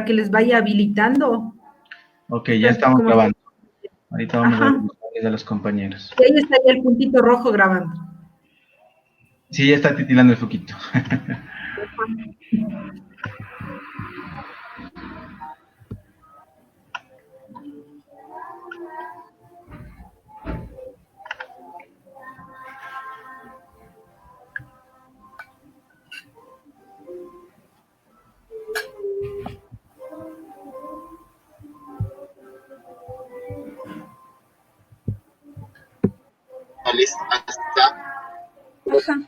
que les vaya habilitando. Ok, ya estamos grabando. Ahorita vamos a Ajá. ver los nombres de los compañeros. Y ahí está ya el puntito rojo grabando. Sí, ya está titilando el foquito. Ajá.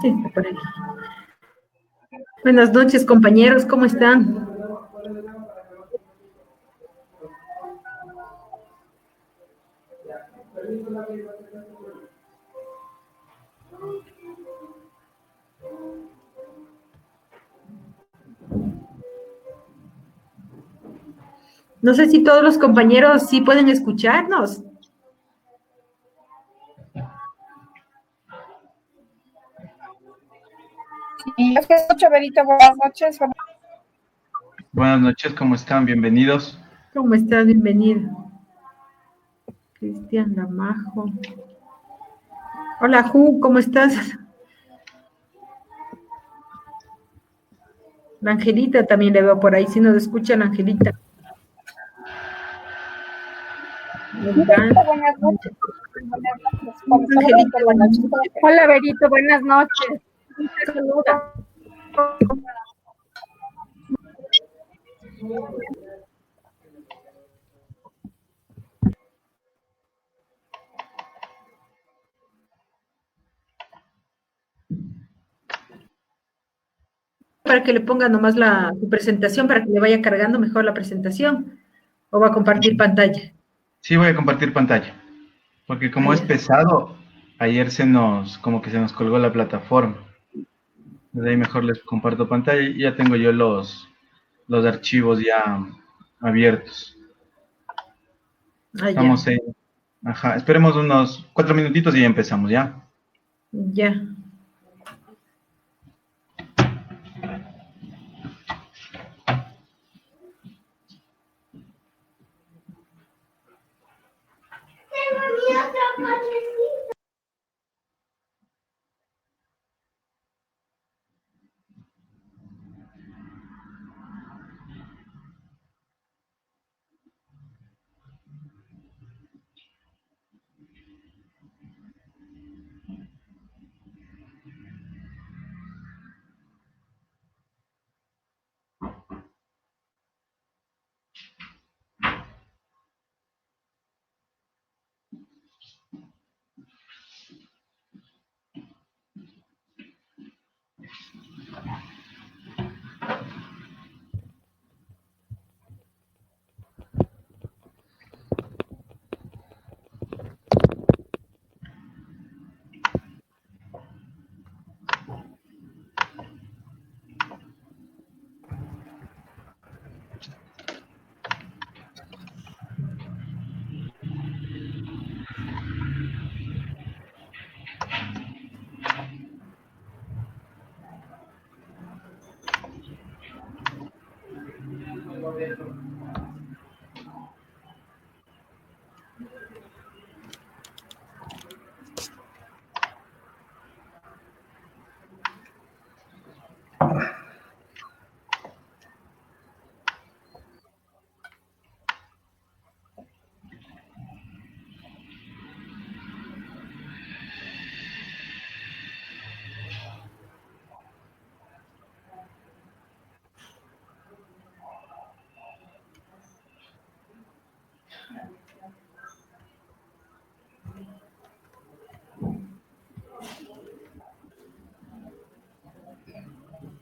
Sí, está por ahí. Buenas noches, compañeros, ¿cómo están? No sé si todos los compañeros sí pueden escucharnos. Y yo te escucho, Berito, buenas noches. Buenas noches, ¿cómo están? Bienvenidos. ¿Cómo estás? Bienvenido. Cristian Lamajo. Hola, Ju, ¿cómo estás? La Angelita también le veo por ahí, si nos escucha la Angelita. Buenas noches. Buenas noches. Por favor, Angelita, por la buenas noche. noches. Hola, Berito, buenas noches. Te saluda. Para que le ponga nomás su presentación, para que le vaya cargando mejor la presentación. ¿O va a compartir pantalla? Sí, voy a compartir pantalla. Porque como es Ya. pesado, ayer como que se nos colgó la plataforma. De ahí mejor les comparto pantalla y ya tengo yo los archivos ya abiertos. Ah, ya. Estamos ahí. Ajá, esperemos unos 4 minutitos y ya empezamos, ¿ya? Ya.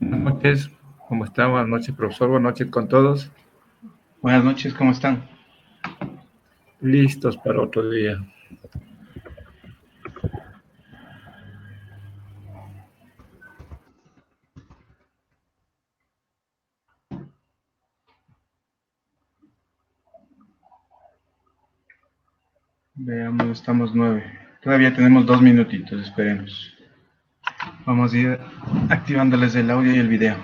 Buenas noches, ¿cómo están? Buenas noches, profesor. Buenas noches con todos. Buenas noches, ¿cómo están? Listos para otro día. Veamos, estamos 9. Todavía tenemos 2 minutitos, esperemos. Vamos a ir activándoles el audio y el video.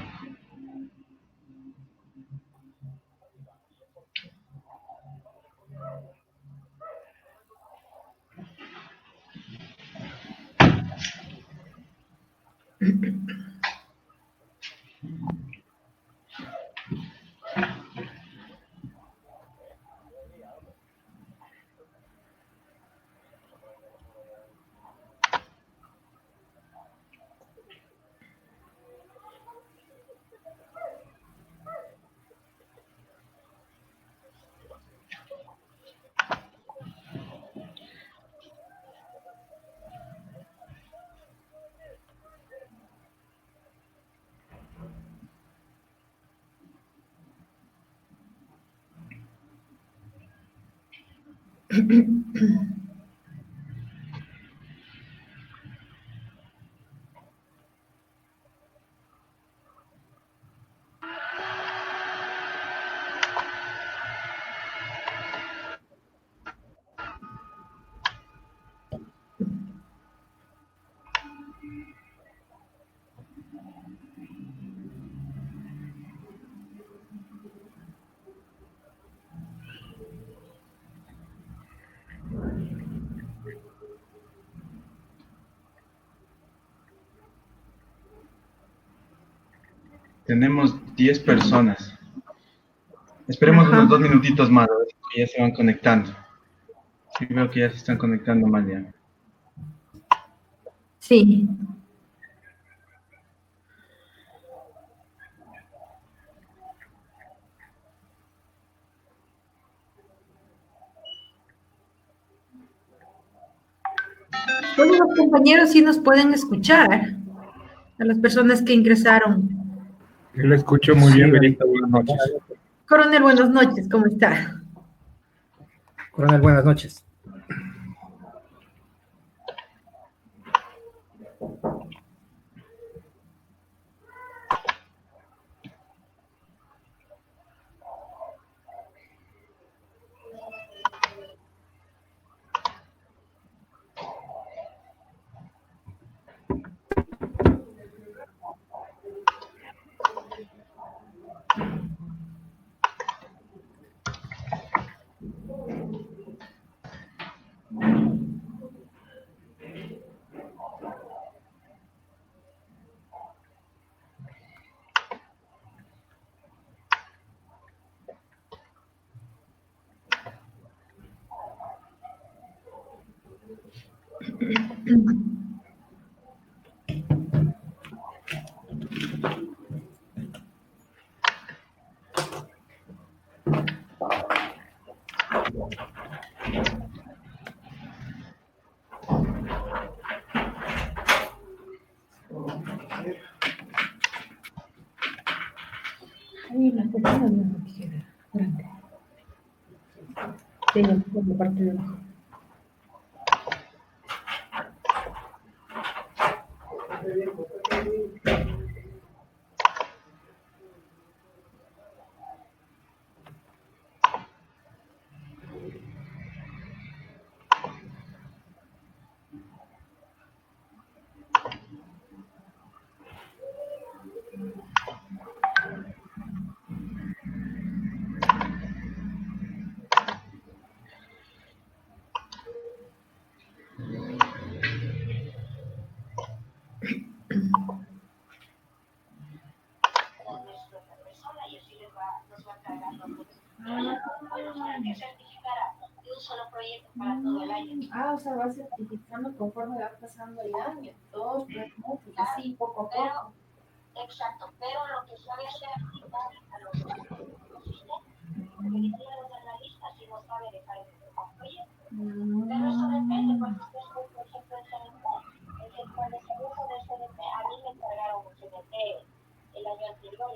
Tenemos 10 personas. Esperemos Ajá. unos 2 minutitos más, a ver si ya se van conectando. Sí, veo que ya se están conectando más ya. Sí. Todos los compañeros sí nos pueden escuchar, a las personas que ingresaron. Yo lo escucho muy bien, Sí, Verita. Buenas noches. Coronel, buenas noches, ¿cómo está? Coronel, buenas noches. Ay, la tecla no queda grande. Tiene por la parte de abajo. O sea, va certificando conforme va pasando el año, 2, 3 meses, así, poco a poco. Exacto, pero lo que sabe hacer a los analistas si no sabe dejar el proyecto. Pero eso depende, porque ustedes, por ejemplo, el CNP, cuando se hizo del CNP, a mí me encargaron un CNP el año anterior.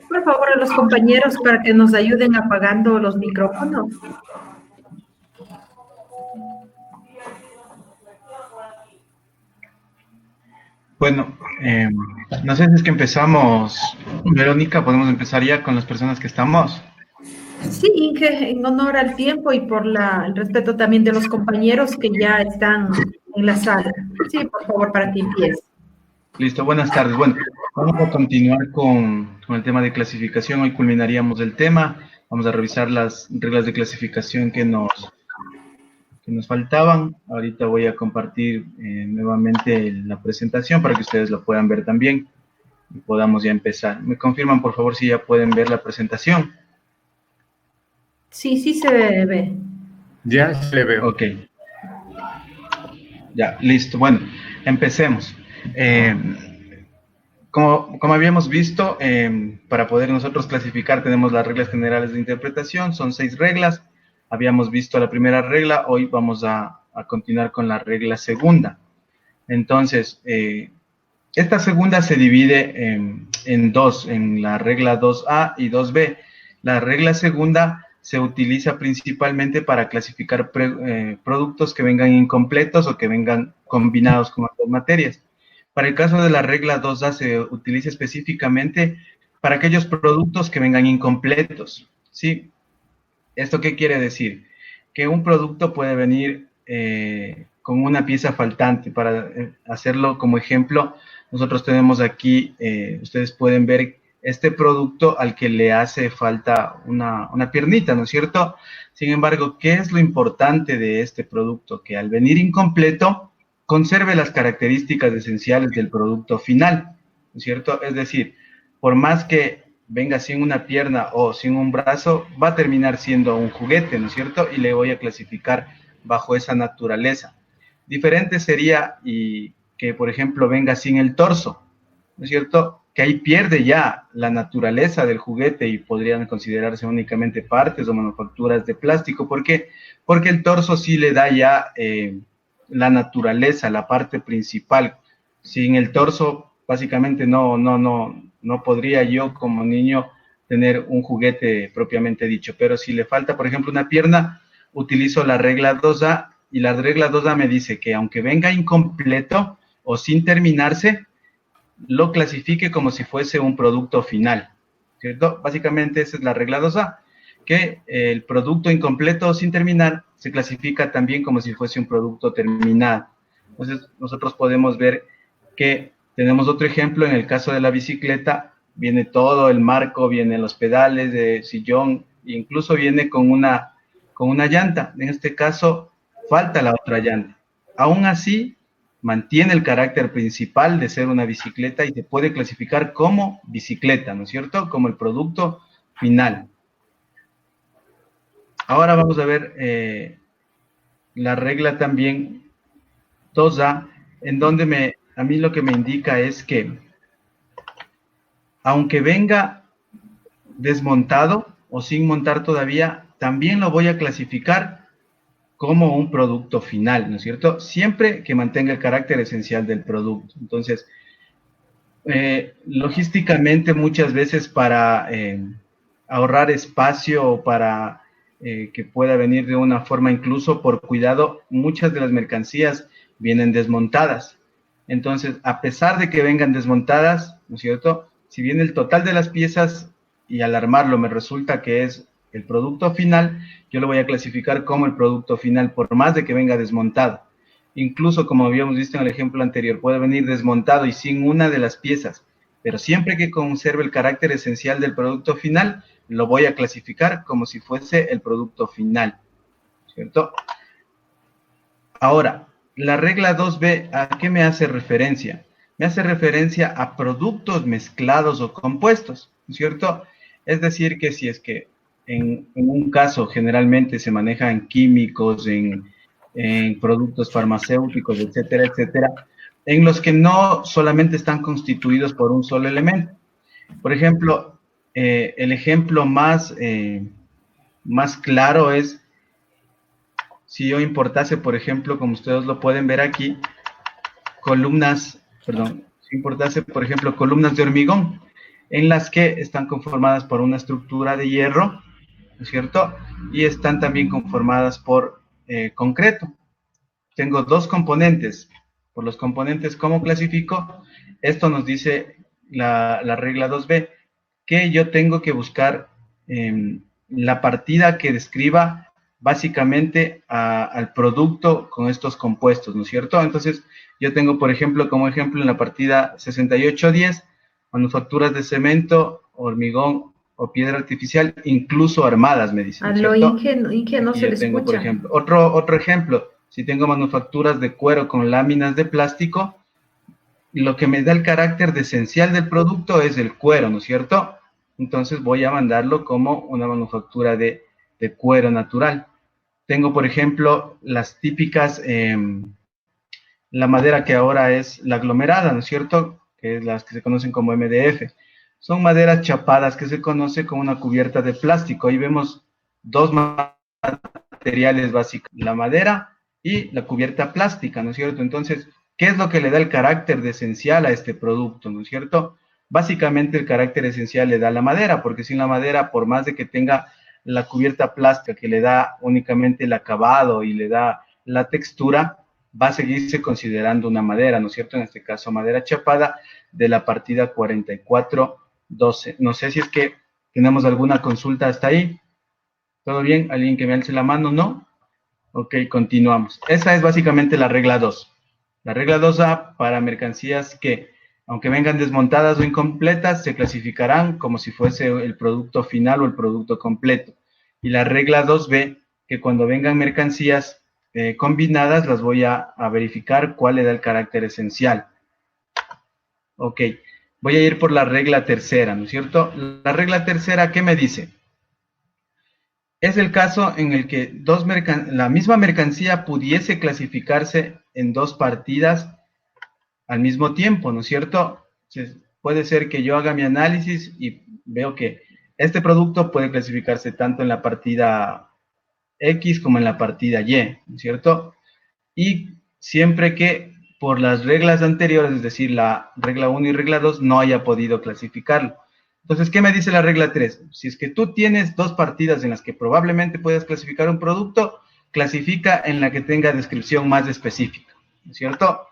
Por favor, a los compañeros para que nos ayuden apagando los micrófonos. Bueno, no sé si es que empezamos, Verónica, podemos empezar ya con las personas que estamos. Sí, Inge, en honor al tiempo y por el respeto también de los compañeros que ya están en la sala. Sí, por favor, para que empiece. Listo, buenas tardes. Bueno, vamos a continuar con el tema de clasificación. Hoy culminaríamos el tema. Vamos a revisar las reglas de clasificación que nos faltaban. Ahorita voy a compartir nuevamente la presentación para que ustedes lo puedan ver también y podamos ya empezar. ¿Me confirman, por favor, si ya pueden ver la presentación? Sí, sí se ve. Ya se le veo. Ok. Ya, listo. Bueno, empecemos. Como habíamos visto, para poder nosotros clasificar tenemos las reglas generales de interpretación, son 6 reglas. Habíamos visto la primera regla, hoy vamos a continuar con la regla segunda. Entonces, esta segunda se divide en dos, en la regla 2A y 2B. La regla segunda se utiliza principalmente para clasificar productos que vengan incompletos o que vengan combinados con otras materias. Para el caso de la regla 2A se utiliza específicamente para aquellos productos que vengan incompletos, ¿sí? ¿Esto qué quiere decir? Que un producto puede venir con una pieza faltante. Para hacerlo como ejemplo, nosotros tenemos aquí, ustedes pueden ver este producto al que le hace falta una piernita, ¿no es cierto? Sin embargo, ¿qué es lo importante de este producto? Que al venir incompleto, conserve las características esenciales del producto final, ¿no es cierto? Es decir, por más que venga sin una pierna o sin un brazo, va a terminar siendo un juguete, ¿no es cierto? Y le voy a clasificar bajo esa naturaleza. Diferente sería que, por ejemplo, venga sin el torso, ¿no es cierto? Que ahí pierde ya la naturaleza del juguete y podrían considerarse únicamente partes o manufacturas de plástico. ¿Por qué? Porque el torso sí le da ya la naturaleza, la parte principal. Sin el torso, básicamente no podría yo como niño tener un juguete propiamente dicho. Pero si le falta, por ejemplo, una pierna, utilizo la regla 2A y la regla 2A me dice que aunque venga incompleto o sin terminarse, lo clasifique como si fuese un producto final, ¿cierto? Básicamente esa es la regla 2A, que el producto incompleto o sin terminar se clasifica también como si fuese un producto terminado. Entonces, nosotros podemos ver que tenemos otro ejemplo en el caso de la bicicleta, viene todo el marco, vienen los pedales de sillón, incluso viene con una llanta. En este caso, falta la otra llanta. Aún así, mantiene el carácter principal de ser una bicicleta y se puede clasificar como bicicleta, ¿no es cierto? Como el producto final. Ahora vamos a ver la regla también 2A, en donde a mí lo que me indica es que aunque venga desmontado o sin montar todavía, también lo voy a clasificar como un producto final, ¿no es cierto? Siempre que mantenga el carácter esencial del producto. Entonces, logísticamente muchas veces para ahorrar espacio o para que pueda venir de una forma incluso por cuidado, muchas de las mercancías vienen desmontadas. Entonces, a pesar de que vengan desmontadas, ¿no es cierto? Si bien el total de las piezas y al armarlo me resulta que es el producto final, yo lo voy a clasificar como el producto final, por más de que venga desmontado. Incluso, como habíamos visto en el ejemplo anterior, puede venir desmontado y sin una de las piezas, pero siempre que conserve el carácter esencial del producto final, lo voy a clasificar como si fuese el producto final, ¿cierto? Ahora, la regla 2B, ¿a qué me hace referencia? Me hace referencia a productos mezclados o compuestos, ¿cierto? Es decir, que si es que en un caso generalmente se manejan químicos, en productos farmacéuticos, etcétera, etcétera, en los que no solamente están constituidos por un solo elemento. Por ejemplo, el ejemplo más claro es si yo importase, por ejemplo, como ustedes lo pueden ver aquí, si importase, por ejemplo, columnas de hormigón, en las que están conformadas por una estructura de hierro, ¿no es cierto? Y están también conformadas por concreto. Tengo dos componentes. Por los componentes, ¿cómo clasifico? Esto nos dice la regla 2B, que yo tengo que buscar la partida que describa básicamente al producto con estos compuestos, ¿no es cierto? Entonces, yo tengo, por ejemplo, como ejemplo en la partida 6810, manufacturas de cemento, hormigón o piedra artificial, incluso armadas, me dicen, ¿no es Aló, cierto? Inge, no Aquí se yo le tengo, por escucha. ejemplo, otro ejemplo, si tengo manufacturas de cuero con láminas de plástico, lo que me da el carácter de esencial del producto es el cuero, ¿no es cierto? Entonces voy a mandarlo como una manufactura de cuero natural. Tengo, por ejemplo, las típicas, la madera que ahora es la aglomerada, ¿no es cierto? Que es las que se conocen como MDF. Son maderas chapadas que se conoce como una cubierta de plástico. Ahí vemos dos materiales básicos, la madera y la cubierta plástica, ¿no es cierto? Entonces, ¿qué es lo que le da el carácter de esencial a este producto, ¿no es cierto? Básicamente el carácter esencial le da la madera, porque sin la madera, por más de que tenga la cubierta plástica que le da únicamente el acabado y le da la textura, va a seguirse considerando una madera, ¿no es cierto? En este caso, madera chapada de la partida 4412. No sé si es que tenemos alguna consulta hasta ahí. ¿Todo bien? ¿Alguien que me alce la mano? ¿No? Ok, continuamos. Esa es básicamente la regla 2. La regla 2A para mercancías que, aunque vengan desmontadas o incompletas, se clasificarán como si fuese el producto final o el producto completo. Y la regla 2B, que cuando vengan mercancías combinadas, las voy a verificar cuál le da el carácter esencial. Ok, voy a ir por la regla tercera, ¿no es cierto? La regla tercera, ¿qué me dice? Es el caso en el que la misma mercancía pudiese clasificarse en dos partidas al mismo tiempo, ¿no es cierto? Entonces, puede ser que yo haga mi análisis y veo que este producto puede clasificarse tanto en la partida X como en la partida Y, ¿no es cierto? Y siempre que por las reglas anteriores, es decir, la regla 1 y regla 2, no haya podido clasificarlo. Entonces, ¿qué me dice la regla 3? Si es que tú tienes dos partidas en las que probablemente puedas clasificar un producto, clasifica en la que tenga descripción más específica, ¿no es cierto?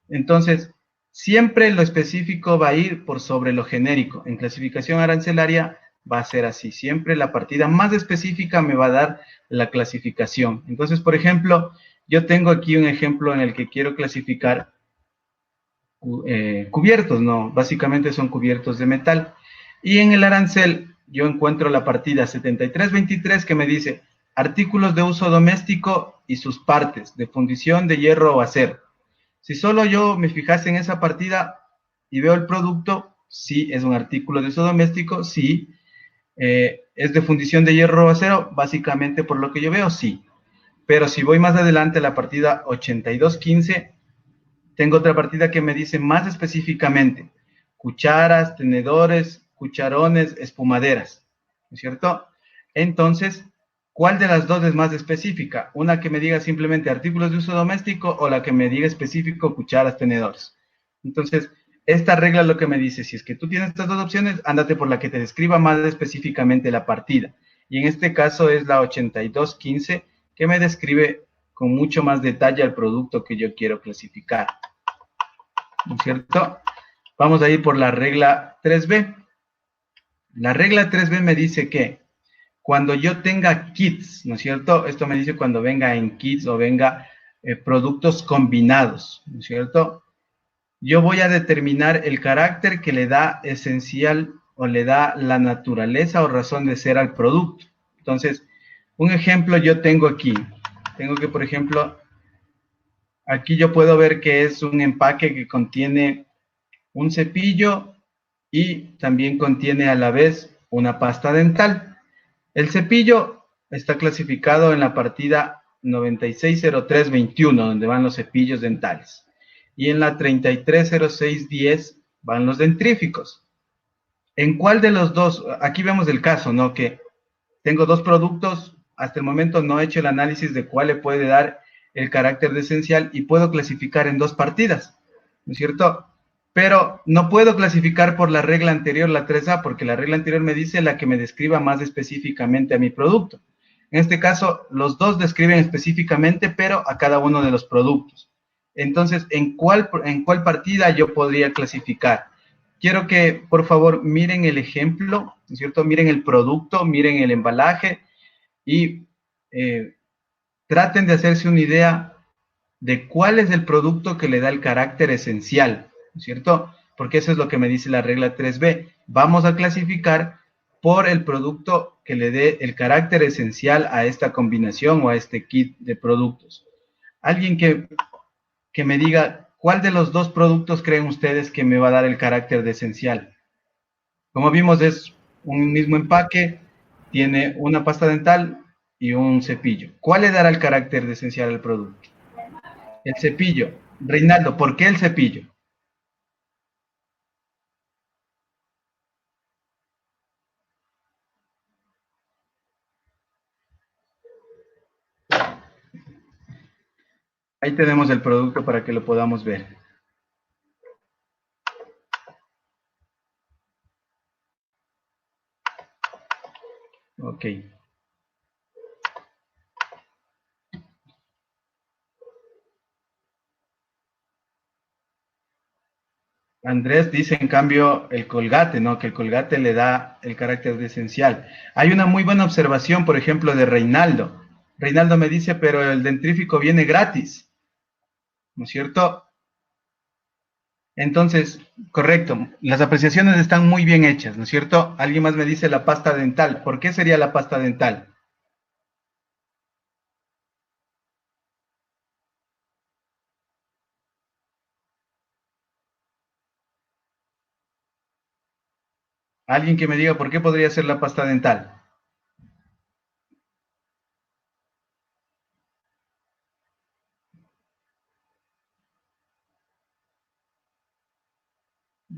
Entonces, siempre lo específico va a ir por sobre lo genérico. En clasificación arancelaria va a ser así. Siempre la partida más específica me va a dar la clasificación. Entonces, por ejemplo, yo tengo aquí un ejemplo en el que quiero clasificar cubiertos, ¿no? Básicamente son cubiertos de metal. Y en el arancel yo encuentro la partida 7323 que me dice artículos de uso doméstico y sus partes de fundición de hierro o acero. Si solo yo me fijase en esa partida y veo el producto, sí es un artículo de uso doméstico, sí. ¿Es de fundición de hierro o acero? Básicamente por lo que yo veo, sí. Pero si voy más adelante a la partida 8215, tengo otra partida que me dice más específicamente cucharas, tenedores, cucharones, espumaderas, ¿no es cierto? Entonces, ¿cuál de las dos es más específica? ¿Una que me diga simplemente artículos de uso doméstico o la que me diga específico cucharas, tenedores? Entonces, esta regla lo que me dice, si es que tú tienes estas dos opciones, ándate por la que te describa más específicamente la partida. Y en este caso es la 8215, que me describe con mucho más detalle al producto que yo quiero clasificar, ¿no es cierto? Vamos a ir por la regla 3B. La regla 3B me dice que cuando yo tenga kits, ¿no es cierto? Esto me dice cuando venga en kits o venga productos combinados, ¿no es cierto? Yo voy a determinar el carácter que le da esencial o le da la naturaleza o razón de ser al producto. Entonces, un ejemplo yo tengo aquí. Tengo que, por ejemplo, aquí yo puedo ver que es un empaque que contiene un cepillo y también contiene a la vez una pasta dental. El cepillo está clasificado en la partida 960321, donde van los cepillos dentales. Y en la 330610 van los dentríficos. ¿En cuál de los dos? Aquí vemos el caso, ¿no? Que tengo dos productos, hasta el momento no he hecho el análisis de cuál le puede dar el carácter de esencial y puedo clasificar en dos partidas, ¿no es cierto? Pero no puedo clasificar por la regla anterior, la 3A, porque la regla anterior me dice la que me describa más específicamente a mi producto. En este caso, los dos describen específicamente, pero a cada uno de los productos. Entonces, ¿en cuál partida yo podría clasificar? quiero que, por favor, miren el ejemplo, ¿no es cierto? Miren el producto, miren el embalaje y traten de hacerse una idea de cuál es el producto que le da el carácter esencial, ¿no es cierto? Porque eso es lo que me dice la regla 3b. Vamos a clasificar por el producto que le dé el carácter esencial a esta combinación o a este kit de productos. Alguien que me diga cuál de los dos productos creen ustedes que me va a dar el carácter de esencial. Como vimos, es un mismo empaque, tiene una pasta dental y un cepillo. ¿Cuál le dará el carácter de esencial al producto? El cepillo. Reinaldo, ¿por qué el cepillo? Ahí tenemos el producto para que lo podamos ver. Ok. Andrés dice, en cambio, el colgate, ¿no? Que el colgate le da el carácter de esencial. Hay una muy buena observación, por ejemplo, de Reinaldo. Reinaldo me dice, pero el dentrífico viene gratis, ¿no es cierto? Entonces, correcto, las apreciaciones están muy bien hechas, ¿no es cierto? Alguien más me dice la pasta dental. ¿Por qué sería la pasta dental? Alguien que me diga por qué podría ser la pasta dental.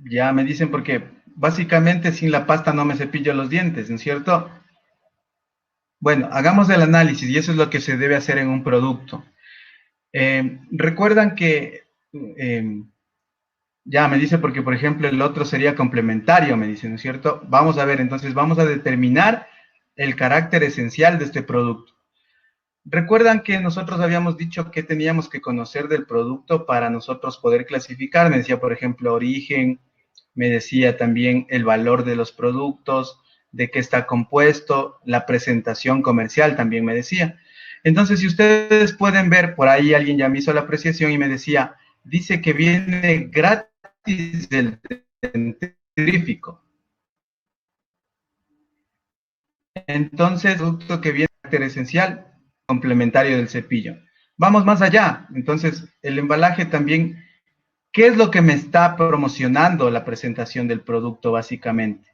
Ya me dicen porque básicamente sin la pasta no me cepillo los dientes, ¿no es cierto? Bueno, hagamos el análisis y eso es lo que se debe hacer en un producto. Recuerdan que, ya me dice porque, por ejemplo, el otro sería complementario, me dice, ¿no es cierto? Vamos a ver, entonces vamos a determinar el carácter esencial de este producto. Recuerdan que nosotros habíamos dicho que teníamos que conocer del producto para nosotros poder clasificar. Me decía, por ejemplo, origen, me decía también el valor de los productos, de qué está compuesto, la presentación comercial también me decía. Entonces, si ustedes pueden ver, por ahí alguien ya me hizo la apreciación y me decía, dice que viene gratis del dentrífico. Entonces, el producto que viene de carácter esencial, complementario del cepillo. Vamos más allá. Entonces, el embalaje también, ¿qué es lo que me está promocionando la presentación del producto básicamente?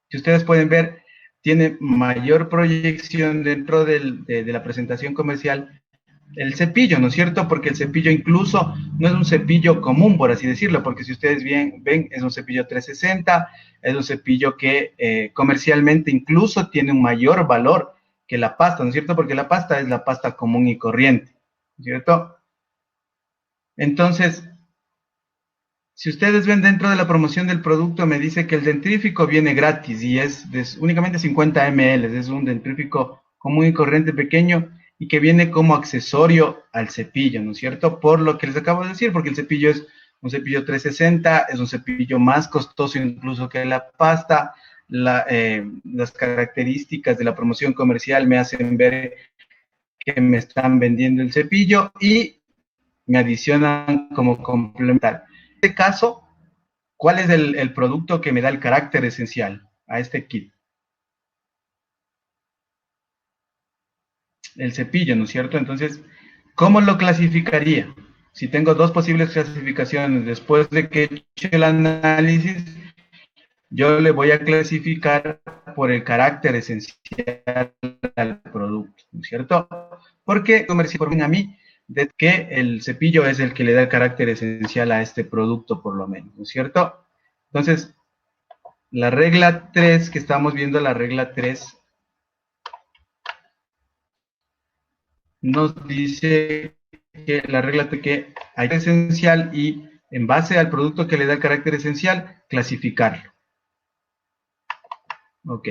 Si ustedes pueden ver, tiene mayor proyección dentro de la presentación comercial el cepillo, ¿no es cierto? Porque el cepillo incluso no es un cepillo común, por así decirlo, porque si ustedes bien ven, es un cepillo 360, es un cepillo que comercialmente incluso tiene un mayor valor que la pasta, ¿no es cierto? Porque la pasta es la pasta común y corriente, ¿no es cierto? Entonces, si ustedes ven dentro de la promoción del producto, me dice que el dentrífico viene gratis y es de únicamente 50 ml, es un dentrífico común y corriente pequeño y que viene como accesorio al cepillo, ¿no es cierto? Por lo que les acabo de decir, porque el cepillo es un cepillo 360, es un cepillo más costoso incluso que la pasta, las características de la promoción comercial me hacen ver que me están vendiendo el cepillo y me adicionan como complementario. En este caso, ¿cuál es el producto que me da el carácter esencial a este kit? El cepillo, ¿no es cierto? Entonces, ¿cómo lo clasificaría? Si tengo dos posibles clasificaciones, después de que he hecho el análisis, yo le voy a clasificar por el carácter esencial al producto, ¿no es cierto? Porque comercial a mí de que el cepillo es el que le da el carácter esencial a este producto, por lo menos, ¿no es cierto? Entonces, la regla 3 que estamos viendo, la regla 3 nos dice que la regla de que hay esencial y en base al producto que le da el carácter esencial, clasificarlo. Ok.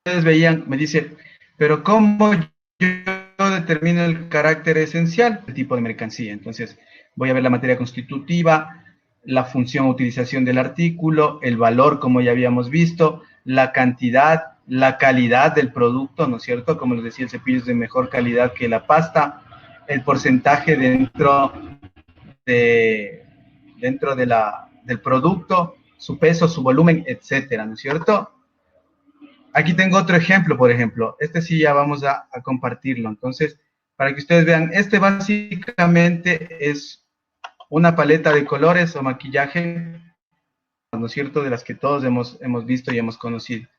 Ustedes veían, me dice, pero ¿cómo yo determino el carácter esencial del tipo de mercancía. Entonces, voy a ver la materia constitutiva, la función o utilización del artículo, el valor, como ya habíamos visto, la cantidad, la calidad del producto, ¿no es cierto? Como les decía, el cepillo es de mejor calidad que la pasta, el porcentaje del producto, su peso, su volumen, etcétera, ¿no es cierto? Aquí tengo otro ejemplo, por ejemplo. Este sí ya vamos a compartirlo. Entonces, para que ustedes vean, este básicamente es una paleta de colores o maquillaje, ¿no es cierto?, de las que todos hemos visto y hemos conocido.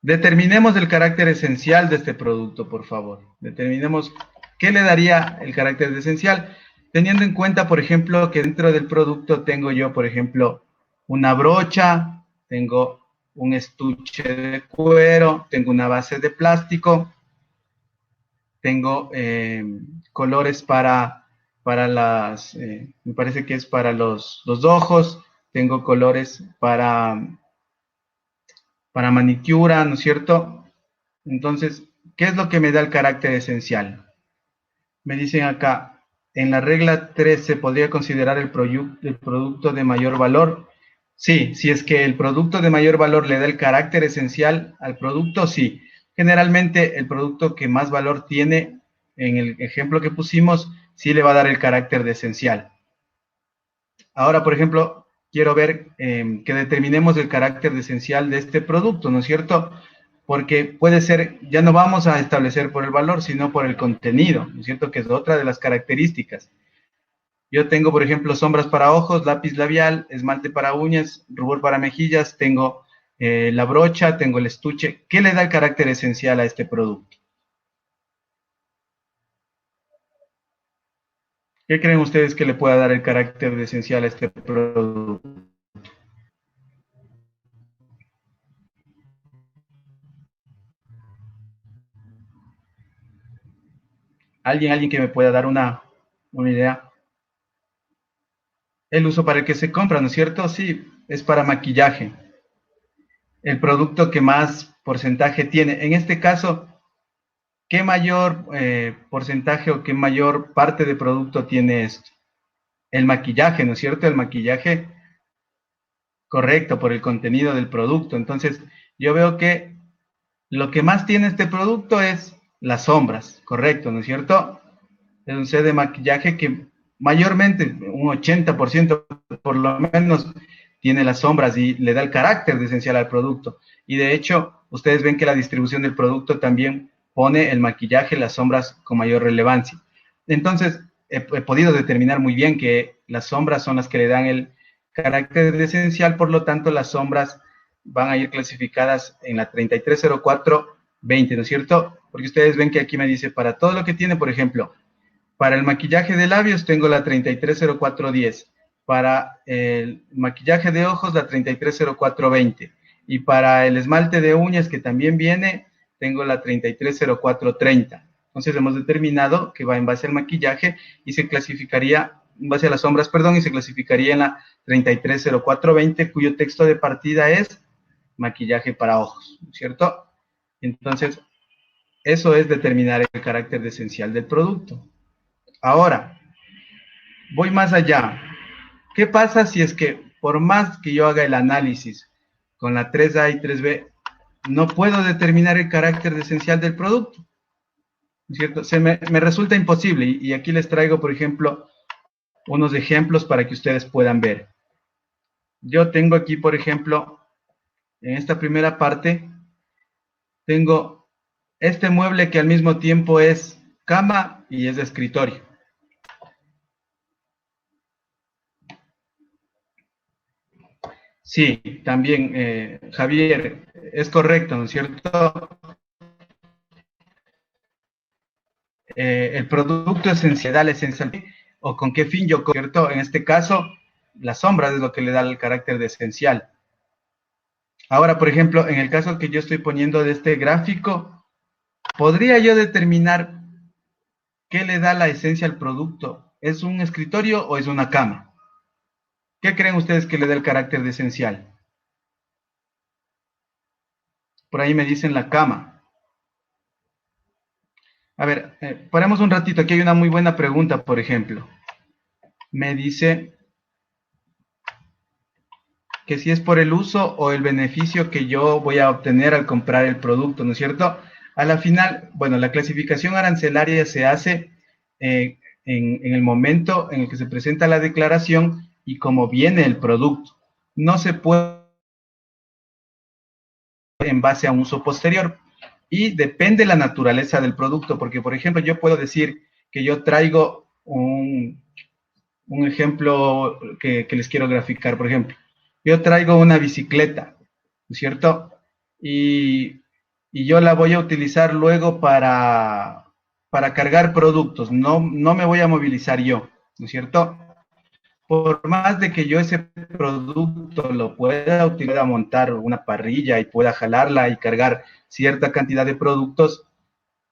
Determinemos el carácter esencial de este producto, por favor. Determinemos qué le daría el carácter esencial, teniendo en cuenta, por ejemplo, que dentro del producto tengo yo, por ejemplo, una brocha, tengo un estuche de cuero, tengo una base de plástico, tengo colores para me parece que es para los ojos, tengo colores para manicura, ¿no es cierto? Entonces, ¿qué es lo que me da el carácter esencial? Me dicen acá, en la regla 3 se podría considerar el producto de mayor valor. Sí, si es que el producto de mayor valor le da el carácter esencial al producto, sí. Generalmente el producto que más valor tiene, en el ejemplo que pusimos, sí le va a dar el carácter de esencial. Ahora, por ejemplo, quiero ver que determinemos el carácter de esencial de este producto, ¿no es cierto? Porque puede ser, ya no vamos a establecer por el valor, sino por el contenido, ¿no es cierto? Que es otra de las características. Yo tengo, por ejemplo, sombras para ojos, lápiz labial, esmalte para uñas, rubor para mejillas, tengo la brocha, tengo el estuche. ¿Qué le da el carácter esencial a este producto? ¿Qué creen ustedes que le pueda dar el carácter esencial a este producto? ¿Alguien que me pueda dar una idea? El uso para el que se compra, ¿no es cierto? Sí, es para maquillaje. El producto que más porcentaje tiene. En este caso, ¿qué mayor porcentaje o qué mayor parte de producto tiene esto? El maquillaje, ¿no es cierto? El maquillaje, correcto, por el contenido del producto. Entonces, yo veo que lo que más tiene este producto es las sombras, correcto, ¿no es cierto? Es un set de maquillaje que mayormente, un 80% por lo menos, tiene las sombras y le da el carácter de esencial al producto. Y de hecho, ustedes ven que la distribución del producto también pone el maquillaje, las sombras con mayor relevancia. Entonces, he podido determinar muy bien que las sombras son las que le dan el carácter de esencial, por lo tanto, las sombras van a ir clasificadas en la 330420, ¿no es cierto? Porque ustedes ven que aquí me dice, para todo lo que tiene, por ejemplo, para el maquillaje de labios tengo la 330410, para el maquillaje de ojos la 330420, y para el esmalte de uñas que también viene, tengo la 330430. Entonces hemos determinado que va en base al maquillaje y se clasificaría, en base a las sombras, perdón, y se clasificaría en la 330420, cuyo texto de partida es maquillaje para ojos, ¿cierto? Entonces, eso es determinar el carácter esencial del producto. Ahora, voy más allá. ¿Qué pasa si es que por más que yo haga el análisis con la 3A y 3B, no puedo determinar el carácter esencial del producto? ¿Cierto? Me resulta imposible y aquí les traigo, por ejemplo, unos ejemplos para que ustedes puedan ver. Yo tengo aquí, por ejemplo, en esta primera parte, tengo este mueble que al mismo tiempo es cama y es de escritorio. Sí, también, Javier, es correcto, ¿no es cierto? El producto esencial, o con qué fin yo, ¿cierto? En este caso, la sombra es lo que le da el carácter de esencial. Ahora, por ejemplo, en el caso que yo estoy poniendo de este gráfico, ¿podría yo determinar qué le da la esencia al producto? ¿Es un escritorio o es una cama? ¿Qué creen ustedes que le da el carácter de esencial? Por ahí me dicen la cama. A ver, paremos un ratito. Aquí hay una muy buena pregunta, por ejemplo. Me dice que si es por el uso o el beneficio que yo voy a obtener al comprar el producto, ¿no es cierto? A la final, bueno, la clasificación arancelaria se hace en el momento en el que se presenta la declaración y como viene el producto. No se puede en base a un uso posterior y depende la naturaleza del producto, porque por ejemplo yo puedo decir que yo traigo un ejemplo que les quiero graficar, por ejemplo. Yo traigo una bicicleta, ¿no es cierto? Y yo la voy a utilizar luego para cargar productos, no me voy a movilizar yo, ¿no es cierto? Por más de que yo ese producto lo pueda utilizar a montar una parrilla y pueda jalarla y cargar cierta cantidad de productos,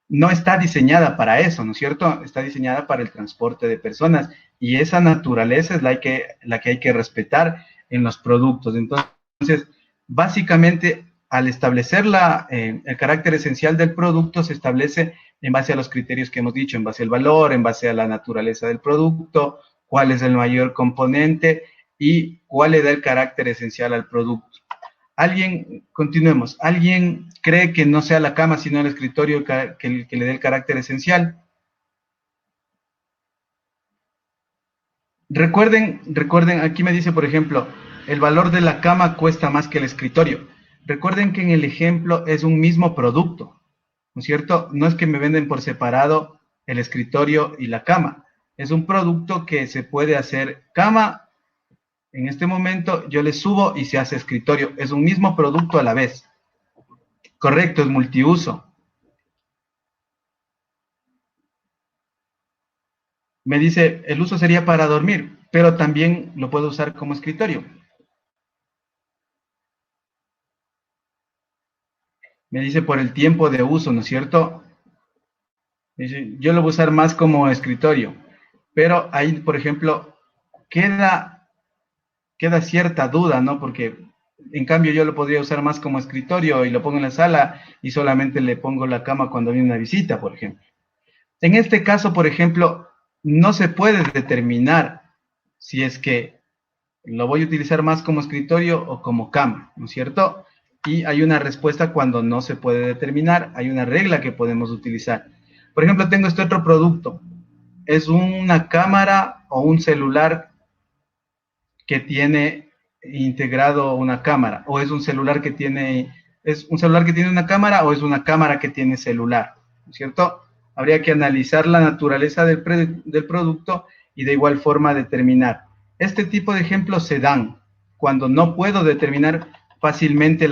no está diseñada para eso, ¿no es cierto? Está diseñada para el transporte de personas y esa naturaleza es la que hay que respetar en los productos. Entonces, básicamente, al establecer el carácter esencial del producto, se establece en base a los criterios que hemos dicho, en base al valor, en base a la naturaleza del producto, cuál es el mayor componente y cuál le da el carácter esencial al producto. Continuemos, ¿alguien cree que no sea la cama sino el escritorio que le dé el carácter esencial? Recuerden, aquí me dice, por ejemplo, el valor de la cama cuesta más que el escritorio. Recuerden que en el ejemplo es un mismo producto, ¿no es cierto? No es que me venden por separado el escritorio y la cama. Es un producto que se puede hacer cama. En este momento yo le subo y se hace escritorio. Es un mismo producto a la vez. Correcto, es multiuso. Me dice, el uso sería para dormir, pero también lo puedo usar como escritorio. Me dice por el tiempo de uso, ¿no es cierto? Dice, yo lo voy a usar más como escritorio, pero ahí, por ejemplo, queda cierta duda, ¿no? Porque en cambio yo lo podría usar más como escritorio y lo pongo en la sala y solamente le pongo la cama cuando viene una visita, por ejemplo. En este caso, por ejemplo, no se puede determinar si es que lo voy a utilizar más como escritorio o como cama, ¿no es cierto? Y hay una respuesta cuando no se puede determinar, hay una regla que podemos utilizar. Por ejemplo, tengo este otro producto. Es una cámara o un celular que tiene integrado una cámara, o es un celular que tiene una cámara o es una cámara que tiene celular, ¿no es cierto? Habría que analizar la naturaleza del producto y de igual forma determinar. Este tipo de ejemplos se dan cuando no puedo determinar fácilmente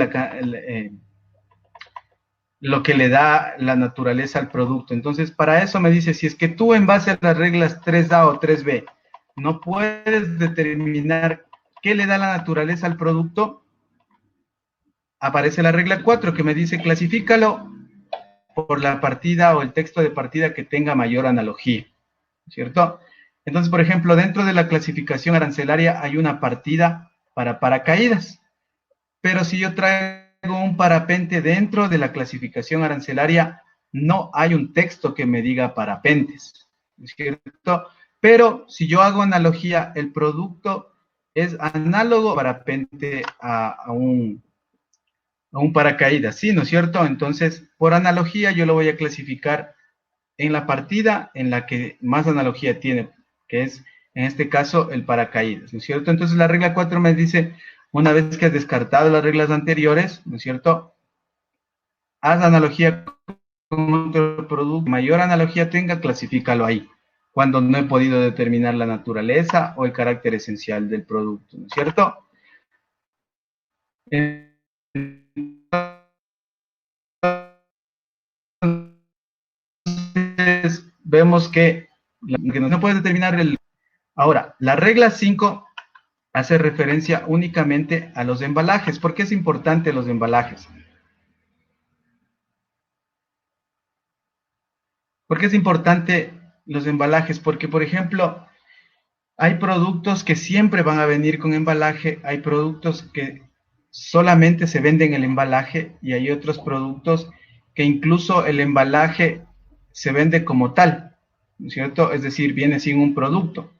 lo que le da la naturaleza al producto. Entonces, para eso me dice, si es que tú en base a las reglas 3A o 3B no puedes determinar qué le da la naturaleza al producto, aparece la regla 4 que me dice, clasifícalo por la partida o el texto de partida que tenga mayor analogía, ¿cierto? Entonces, por ejemplo, dentro de la clasificación arancelaria hay una partida para paracaídas, pero si yo traigo un parapente dentro de la clasificación arancelaria, no hay un texto que me diga parapentes, ¿cierto? Pero si yo hago analogía, el producto es análogo parapente a un paracaídas, ¿sí? ¿No es cierto? Entonces, por analogía, yo lo voy a clasificar en la partida en la que más analogía tiene, que es, en este caso, el paracaídas, ¿no es cierto? Entonces, la regla 4 me dice, una vez que has descartado las reglas anteriores, ¿no es cierto? Haz analogía con otro producto, mayor analogía tenga, clasifícalo ahí, cuando no he podido determinar la naturaleza o el carácter esencial del producto, ¿no es cierto? Entonces, vemos que no puede determinar el... Ahora, la regla 5 hace referencia únicamente a los embalajes. ¿Por qué es importante los embalajes? ¿Por qué es importante los embalajes? Porque, por ejemplo, hay productos que siempre van a venir con embalaje, hay productos que solamente se venden el embalaje y hay otros productos que incluso el embalaje se vende como tal, ¿no es cierto? Es decir, viene sin un producto.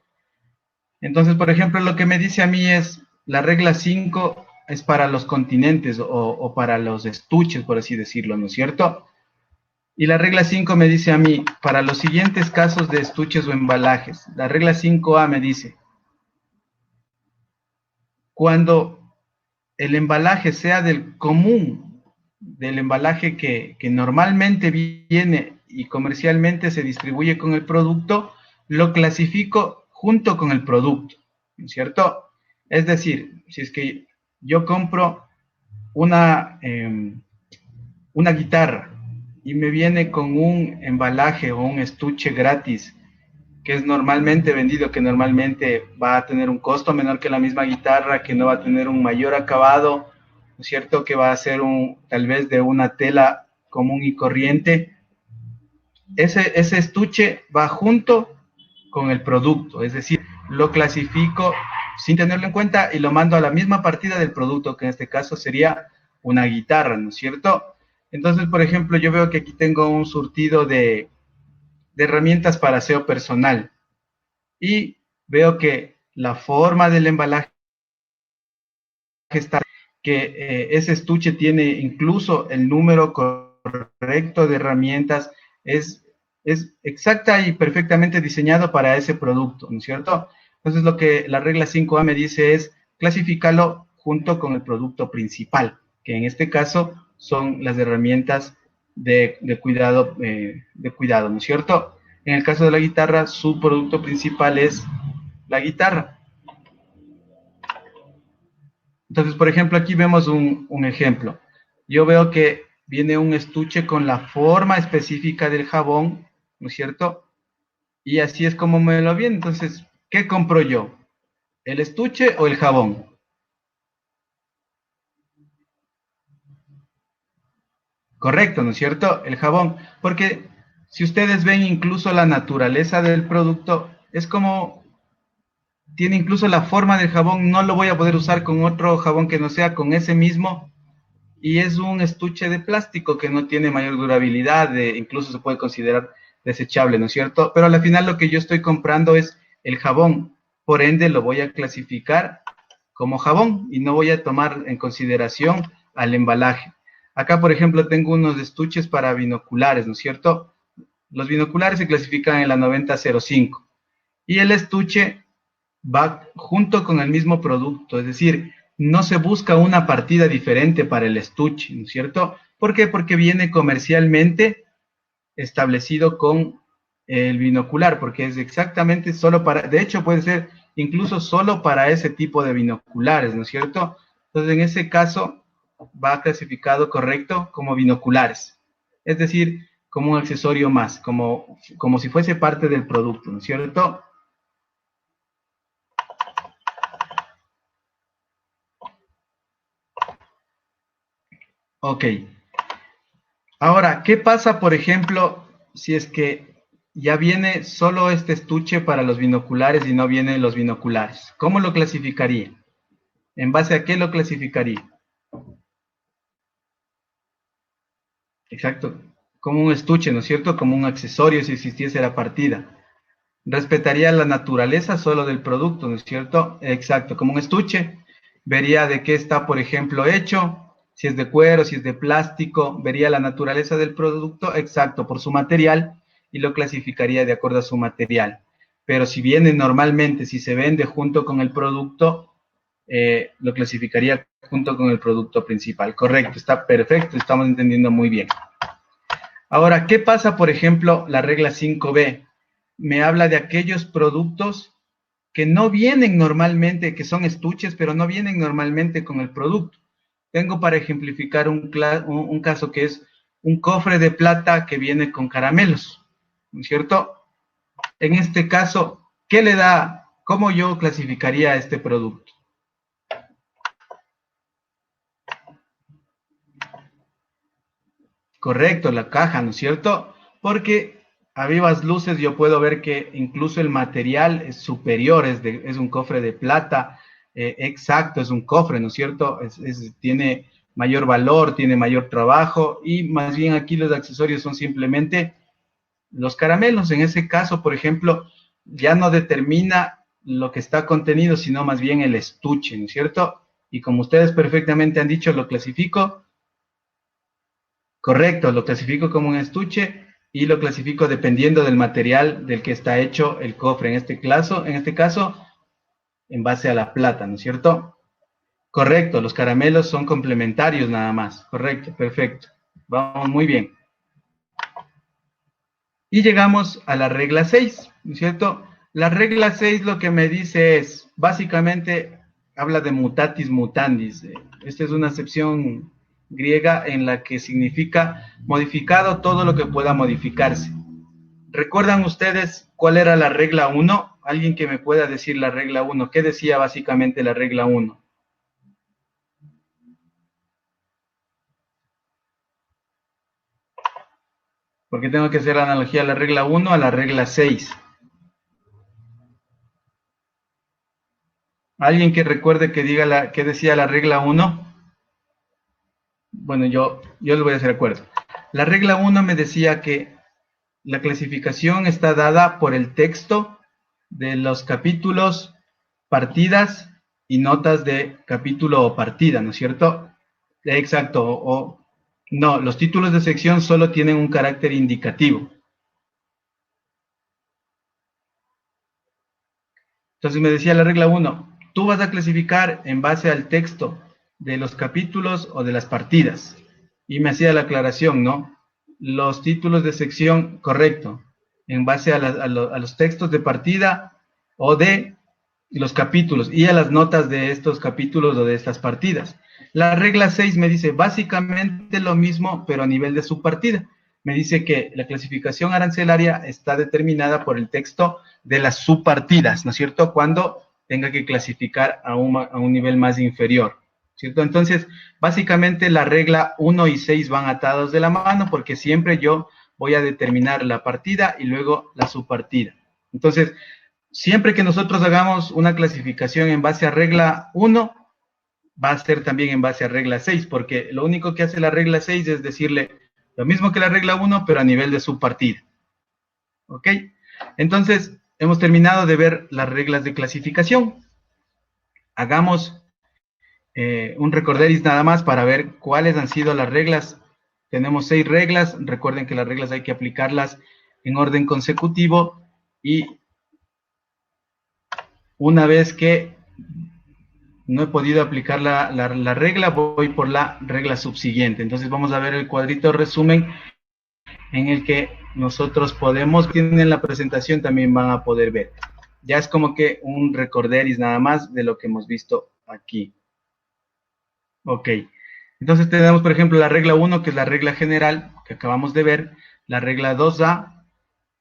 Entonces, por ejemplo, lo que me dice a mí es, la regla 5 es para los continentes o para los estuches, por así decirlo, ¿no es cierto? Y la regla 5 me dice a mí, para los siguientes casos de estuches o embalajes, la regla 5A me dice, cuando el embalaje sea del común, del embalaje que normalmente viene y comercialmente se distribuye con el producto, lo clasifico junto con el producto, ¿no es cierto? Es decir, si es que yo compro una guitarra y me viene con un embalaje o un estuche gratis que es normalmente vendido, que normalmente va a tener un costo menor que la misma guitarra, que no va a tener un mayor acabado, ¿no es cierto? Que va a ser tal vez de una tela común y corriente. Ese estuche va junto con el producto, es decir, lo clasifico sin tenerlo en cuenta y lo mando a la misma partida del producto, que en este caso sería una guitarra, ¿no es cierto? Entonces, por ejemplo, yo veo que aquí tengo un surtido de herramientas para aseo personal y veo que la forma del embalaje está, que ese estuche tiene incluso el número correcto de herramientas, es exacta y perfectamente diseñado para ese producto, ¿no es cierto? Entonces lo que la regla 5A me dice es clasificarlo junto con el producto principal, que en este caso son las herramientas de cuidado, ¿no es cierto? En el caso de la guitarra, su producto principal es la guitarra. Entonces, por ejemplo, aquí vemos un ejemplo. Yo veo que viene un estuche con la forma específica del jabón, ¿no es cierto? Y así es como me lo viene. Entonces, ¿qué compro yo? ¿El estuche o el jabón? Correcto, ¿no es cierto? El jabón. Porque si ustedes ven incluso la naturaleza del producto, es como tiene incluso la forma del jabón, no lo voy a poder usar con otro jabón que no sea con ese mismo, y es un estuche de plástico que no tiene mayor durabilidad, incluso se puede considerar desechable, ¿no es cierto? Pero al final lo que yo estoy comprando es el jabón, por ende lo voy a clasificar como jabón y no voy a tomar en consideración al embalaje. Acá, por ejemplo, tengo unos estuches para binoculares, ¿no es cierto? Los binoculares se clasifican en la 9005 y el estuche va junto con el mismo producto, es decir, no se busca una partida diferente para el estuche, ¿no es cierto? ¿Por qué? Porque viene comercialmente establecido con el binocular, porque es exactamente solo para, de hecho puede ser incluso solo para ese tipo de binoculares, ¿no es cierto? Entonces en ese caso va clasificado correcto como binoculares, es decir, como un accesorio más, como si fuese parte del producto, ¿no es cierto? Ok. Ahora, ¿qué pasa, por ejemplo, si es que ya viene solo este estuche para los binoculares y no vienen los binoculares? ¿Cómo lo clasificaría? ¿En base a qué lo clasificaría? Exacto. Como un estuche, ¿no es cierto? Como un accesorio si existiese la partida. Respetaría la naturaleza solo del producto, ¿no es cierto? Exacto. Como un estuche, vería de qué está, por ejemplo, hecho, si es de cuero, si es de plástico, vería la naturaleza del producto, exacto, por su material, y lo clasificaría de acuerdo a su material. Pero si viene normalmente, si se vende junto con el producto, lo clasificaría junto con el producto principal. Correcto, está perfecto, estamos entendiendo muy bien. Ahora, ¿qué pasa, por ejemplo, la regla 5B? Me habla de aquellos productos que no vienen normalmente, que son estuches, pero no vienen normalmente con el producto. Tengo para ejemplificar un caso que es un cofre de plata que viene con caramelos, ¿no es cierto? En este caso, ¿qué le da? ¿Cómo yo clasificaría este producto? Correcto, la caja, ¿no es cierto? Porque a vivas luces yo puedo ver que incluso el material es superior, es un cofre de plata, exacto, es un cofre, ¿no es cierto? Tiene mayor valor, tiene mayor trabajo y más bien aquí los accesorios son simplemente Los caramelos, en ese caso, por ejemplo, ya no determina lo que está contenido, sino más bien el estuche, ¿no es cierto? Y como ustedes perfectamente han dicho, lo clasifico, correcto, lo clasifico como un estuche y lo clasifico dependiendo del material del que está hecho el cofre, en este caso, en base a la plata, ¿no es cierto? Correcto, los caramelos son complementarios nada más, correcto, perfecto, vamos muy bien. Y llegamos a la regla 6, ¿no es cierto? La regla 6 lo que me dice es, básicamente, habla de mutatis mutandis. Esta es una acepción griega en la que significa modificado todo lo que pueda modificarse. ¿Recuerdan ustedes cuál era la regla 1? ¿Alguien que me pueda decir la regla 1? ¿Qué decía básicamente la regla 1? Porque tengo que hacer analogía a la regla 1 a la regla 6. ¿Alguien que recuerde que diga qué decía la regla 1? Bueno, yo le voy a hacer acuerdo. La regla 1 me decía que la clasificación está dada por el texto de los capítulos, partidas y notas de capítulo o partida, ¿no es cierto? Exacto. No, los títulos de sección solo tienen un carácter indicativo. Entonces me decía la regla 1, tú vas a clasificar en base al texto de los capítulos o de las partidas. Y me hacía la aclaración, ¿no? Los títulos de sección, correcto, en base a los textos de partida o de los capítulos y a las notas de estos capítulos o de estas partidas. La regla 6 me dice básicamente lo mismo, pero a nivel de subpartida. Me dice que la clasificación arancelaria está determinada por el texto de las subpartidas, ¿no es cierto? Cuando tenga que clasificar a un nivel más inferior, ¿cierto? Entonces, básicamente la regla 1 y 6 van atados de la mano porque siempre yo voy a determinar la partida y luego la subpartida. Entonces, siempre que nosotros hagamos una clasificación en base a regla 1, va a ser también en base a regla 6, porque lo único que hace la regla 6 es decirle lo mismo que la regla 1, pero a nivel de subpartida. ¿Ok? Entonces, hemos terminado de ver las reglas de clasificación. Hagamos un recorderis nada más para ver cuáles han sido las reglas. Tenemos 6 reglas. Recuerden que las reglas hay que aplicarlas en orden consecutivo y una vez que no he podido aplicar la regla, voy por la regla subsiguiente. Entonces vamos a ver el cuadrito resumen en el que nosotros podemos, tienen la presentación, también van a poder ver. Ya es como que un recorderis nada más de lo que hemos visto aquí. Ok. Entonces tenemos, por ejemplo, la regla 1, que es la regla general que acabamos de ver. La regla 2A,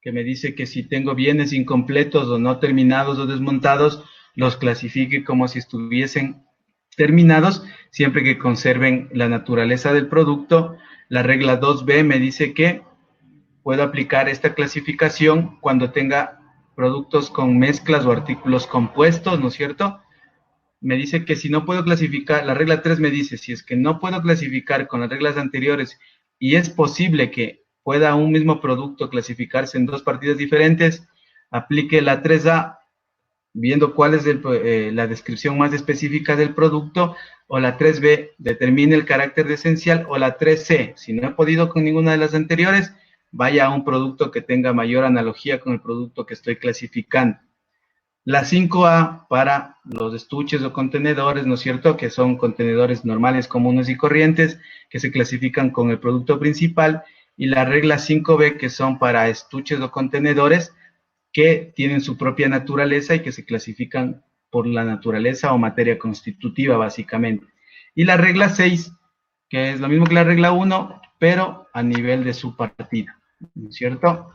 que me dice que si tengo bienes incompletos o no terminados o desmontados, los clasifique como si estuviesen terminados, siempre que conserven la naturaleza del producto. La regla 2B me dice que puedo aplicar esta clasificación cuando tenga productos con mezclas o artículos compuestos, ¿no es cierto? Me dice que si no puedo clasificar, la regla 3 me dice, si es que no puedo clasificar con las reglas anteriores y es posible que pueda un mismo producto clasificarse en 2 partidas diferentes, aplique la 3A viendo cuál es la descripción más específica del producto, o la 3B determine el carácter de esencial, o la 3C, si no he podido con ninguna de las anteriores, vaya a un producto que tenga mayor analogía con el producto que estoy clasificando. La 5A para los estuches o contenedores, ¿no es cierto?, que son contenedores normales, comunes y corrientes, que se clasifican con el producto principal, y la regla 5B, que son para estuches o contenedores, que tienen su propia naturaleza y que se clasifican por la naturaleza o materia constitutiva, básicamente. Y la regla 6, que es lo mismo que la regla 1, pero a nivel de su partida, ¿no es cierto?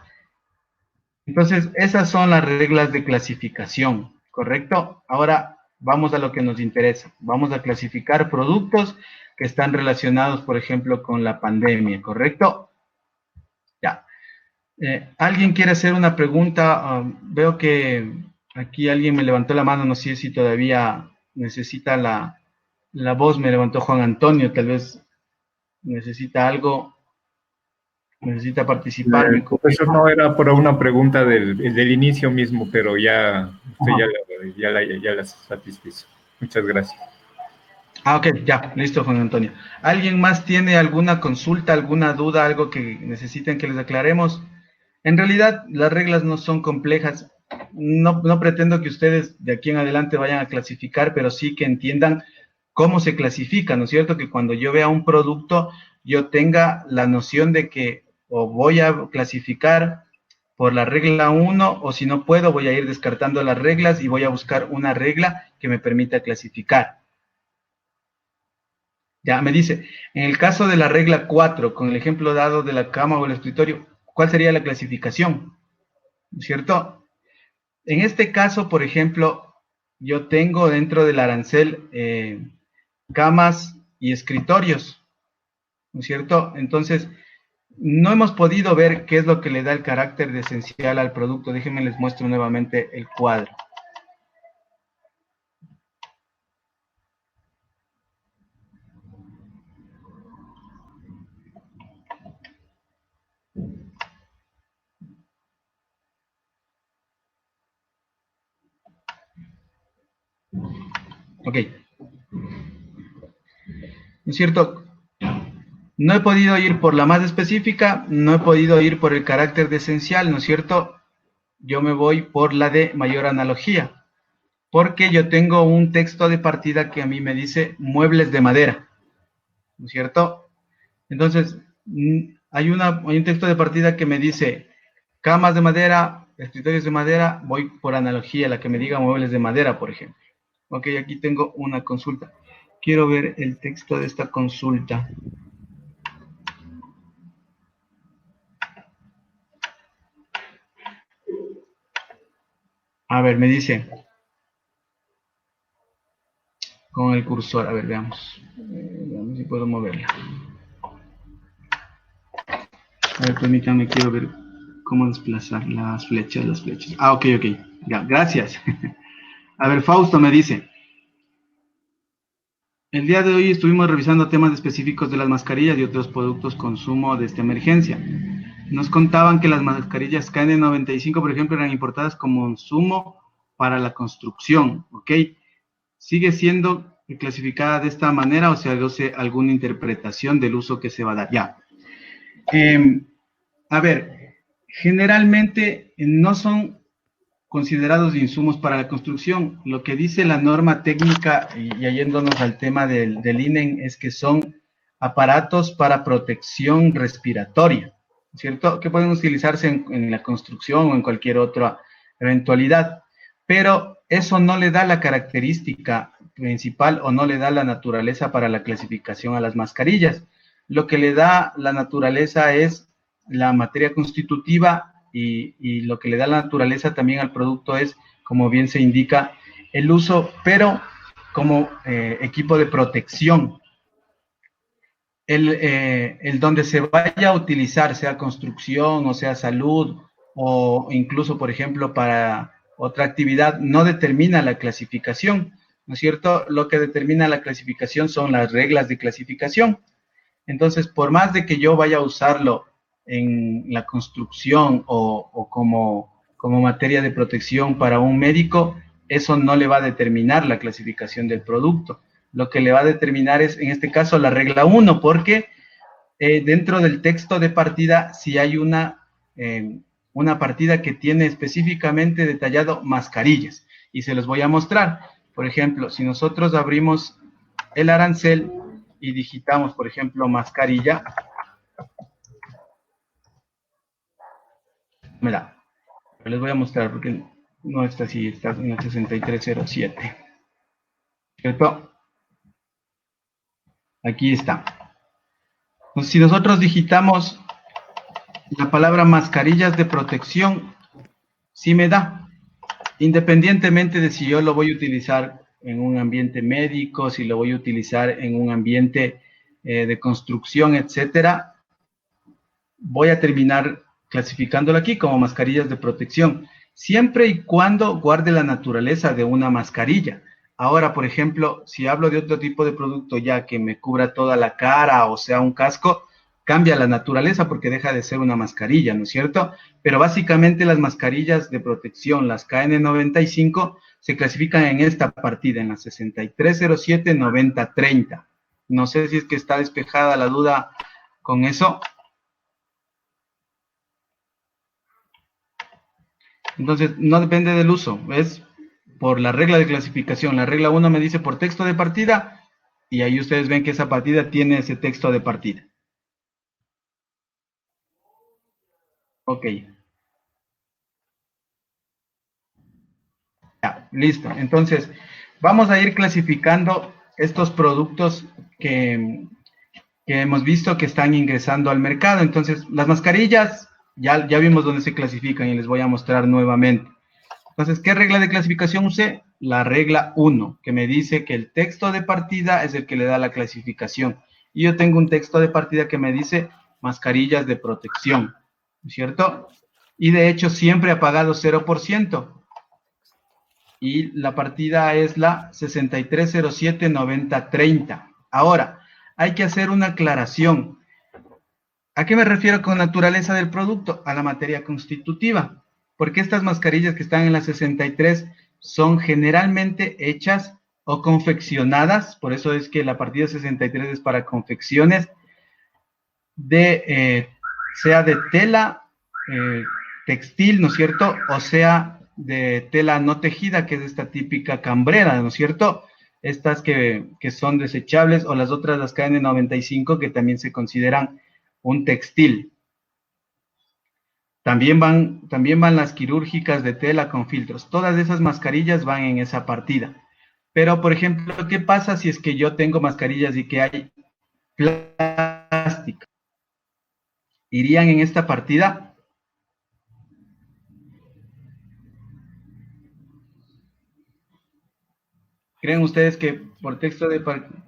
Entonces, esas son las reglas de clasificación, ¿correcto? Ahora, vamos a lo que nos interesa. Vamos a clasificar productos que están relacionados, por ejemplo, con la pandemia, ¿correcto? Ya. ¿Alguien quiere hacer una pregunta? Veo que aquí alguien me levantó la mano, no sé si todavía necesita la voz, me levantó Juan Antonio, tal vez necesita algo. necesita participar. Mi Profesor, no era por una pregunta del inicio mismo, pero ya usted ya la satisfizo. Muchas gracias. Ah, ok, ya, listo, Juan Antonio. ¿Alguien más tiene alguna consulta, alguna duda, algo que necesiten que les aclaremos? En realidad, las reglas no son complejas. No pretendo que ustedes de aquí en adelante vayan a clasificar, pero sí que entiendan cómo se clasifica, ¿no es cierto? Que cuando yo vea un producto, yo tenga la noción de que o voy a clasificar por la regla 1, o si no puedo, voy a ir descartando las reglas y voy a buscar una regla que me permita clasificar. Ya, me dice, en el caso de la regla 4, con el ejemplo dado de la cama o el escritorio, ¿cuál sería la clasificación? ¿No es cierto? En este caso, por ejemplo, yo tengo dentro del arancel camas y escritorios, ¿no es cierto? Entonces, no hemos podido ver qué es lo que le da el carácter de esencial al producto. Déjenme les muestro nuevamente el cuadro. Ok. ¿No es cierto? No he podido ir por la más específica, no he podido ir por el carácter de esencial, ¿no es cierto? Yo me voy por la de mayor analogía, porque yo tengo un texto de partida que a mí me dice muebles de madera, ¿no es cierto? Entonces, hay un texto de partida que me dice camas de madera, escritorios de madera, voy por analogía, la que me diga muebles de madera, por ejemplo. Ok, aquí tengo una consulta. Quiero ver el texto de esta consulta. A ver, me dice, con el cursor, a ver, veamos. Veamos si puedo moverla. A ver, permítanme, quiero ver cómo desplazar las flechas. Ah, ok, ya, gracias. A ver, Fausto me dice, el día de hoy estuvimos revisando temas específicos de las mascarillas y otros productos consumo de esta emergencia. Nos contaban que las mascarillas KN95, por ejemplo, eran importadas como insumo para la construcción, ¿ok? ¿Sigue siendo clasificada de esta manera o se hace alguna interpretación del uso que se va a dar? Ya. A ver, generalmente no son considerados insumos para la construcción. Lo que dice la norma técnica, y yéndonos al tema del INEN, es que son aparatos para protección respiratoria, ¿cierto? Que pueden utilizarse en la construcción o en cualquier otra eventualidad, pero eso no le da la característica principal o no le da la naturaleza para la clasificación a las mascarillas. Lo que le da la naturaleza es la materia constitutiva y lo que le da la naturaleza también al producto es, como bien se indica, el uso, pero como equipo de protección. El donde se vaya a utilizar, sea construcción o sea salud o incluso, por ejemplo, para otra actividad, no determina la clasificación, ¿no es cierto? Lo que determina la clasificación son las reglas de clasificación. Entonces, por más de que yo vaya a usarlo en la construcción o como materia de protección para un médico, eso no le va a determinar la clasificación del producto. Lo que le va a determinar es, en este caso, la regla 1, porque dentro del texto de partida sí hay una partida que tiene específicamente detallado mascarillas, y se los voy a mostrar. Por ejemplo, si nosotros abrimos el arancel y digitamos, por ejemplo, mascarilla, mira, les voy a mostrar porque no está así, está en el 6307. ¿Cierto? Aquí está. Entonces, si nosotros digitamos la palabra mascarillas de protección, sí me da, independientemente de si yo lo voy a utilizar en un ambiente médico, si lo voy a utilizar en un ambiente de construcción, etcétera, voy a terminar clasificándolo aquí como mascarillas de protección, siempre y cuando guarde la naturaleza de una mascarilla. Ahora, por ejemplo, si hablo de otro tipo de producto ya que me cubra toda la cara o sea un casco, cambia la naturaleza porque deja de ser una mascarilla, ¿no es cierto? Pero básicamente las mascarillas de protección, las KN95, se clasifican en esta partida, en la 6307-9030. No sé si es que está despejada la duda con eso. Entonces, no depende del uso, es por la regla de clasificación. La regla 1 me dice por texto de partida, y ahí ustedes ven que esa partida tiene ese texto de partida. Ok. Ya, listo. Entonces, vamos a ir clasificando estos productos que hemos visto que están ingresando al mercado. Entonces, las mascarillas, ya vimos dónde se clasifican y les voy a mostrar nuevamente. Entonces, ¿qué regla de clasificación usé? La regla 1, que me dice que el texto de partida es el que le da la clasificación. Y yo tengo un texto de partida que me dice mascarillas de protección, ¿no es cierto? Y de hecho siempre ha pagado 0%. Y la partida es la 6307-9030. Ahora, hay que hacer una aclaración. ¿A qué me refiero con naturaleza del producto? A la materia constitutiva. Porque estas mascarillas que están en la 63 son generalmente hechas o confeccionadas, por eso es que la partida 63 es para confecciones, sea de tela textil, ¿no es cierto? O sea, de tela no tejida, que es esta típica cambrera, ¿no es cierto? Estas que son desechables, o las otras, las KN95, que también se consideran un textil. También van las quirúrgicas de tela con filtros. Todas esas mascarillas van en esa partida. Pero, por ejemplo, ¿qué pasa si es que yo tengo mascarillas y que hay plástica? ¿Irían en esta partida? ¿Creen ustedes que por texto de partida?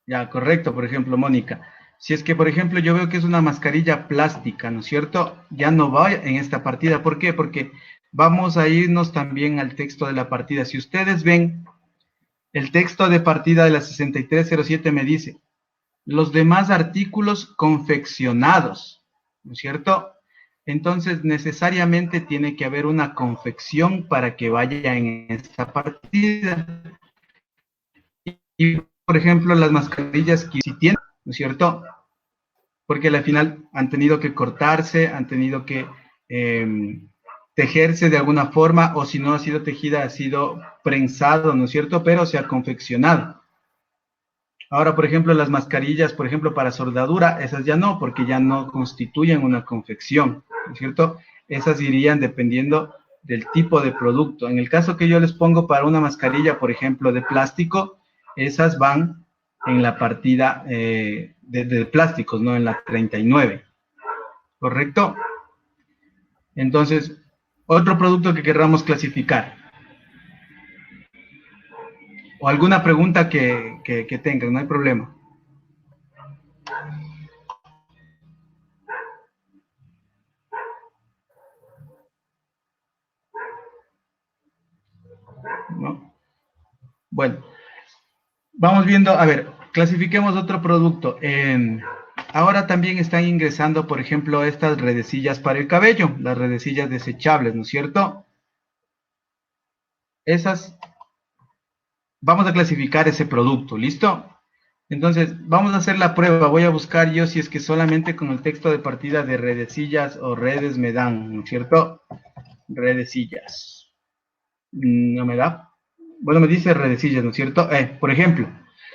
Ya, correcto, por ejemplo, Mónica. Si es que, por ejemplo, yo veo que es una mascarilla plástica, ¿no es cierto? Ya no va en esta partida. ¿Por qué? Porque vamos a irnos también al texto de la partida. Si ustedes ven, el texto de partida de la 6307 me dice, los demás artículos confeccionados, ¿no es cierto? Entonces, necesariamente tiene que haber una confección para que vaya en esta partida. Y, por ejemplo, las mascarillas que sí tienen, ¿no es cierto? Porque al final han tenido que cortarse, han tenido que tejerse de alguna forma, o si no ha sido tejida, ha sido prensado, ¿no es cierto? Pero se ha confeccionado. Ahora, por ejemplo, las mascarillas, por ejemplo, para soldadura, esas ya no, porque ya no constituyen una confección, ¿no es cierto? Esas irían dependiendo del tipo de producto. En el caso que yo les pongo para una mascarilla, por ejemplo, de plástico, esas van en la partida de plásticos, ¿no? En la 39, ¿correcto? Entonces, otro producto que querramos clasificar. O alguna pregunta que tengan, no hay problema. ¿No? Bueno, vamos viendo, a ver, clasifiquemos otro producto. Ahora también están ingresando, por ejemplo, estas redecillas para el cabello, las redecillas desechables, ¿no es cierto? Esas, vamos a clasificar ese producto, ¿listo? Entonces, vamos a hacer la prueba. Voy a buscar yo si es que solamente con el texto de partida de redecillas o redes me dan, ¿no es cierto? Redecillas. No me da. Bueno, me dice redecillas, ¿no es cierto? Por ejemplo,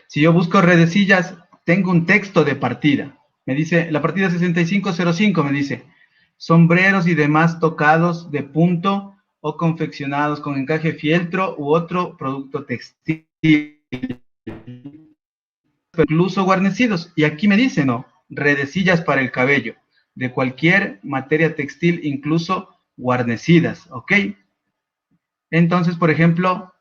si yo busco redecillas, tengo un texto de partida. Me dice, la partida 6505 me dice, sombreros y demás tocados de punto o confeccionados con encaje fieltro u otro producto textil, incluso guarnecidos. Y aquí me dice, no, redecillas para el cabello, de cualquier materia textil, incluso guarnecidas, ¿ok? Entonces, por ejemplo,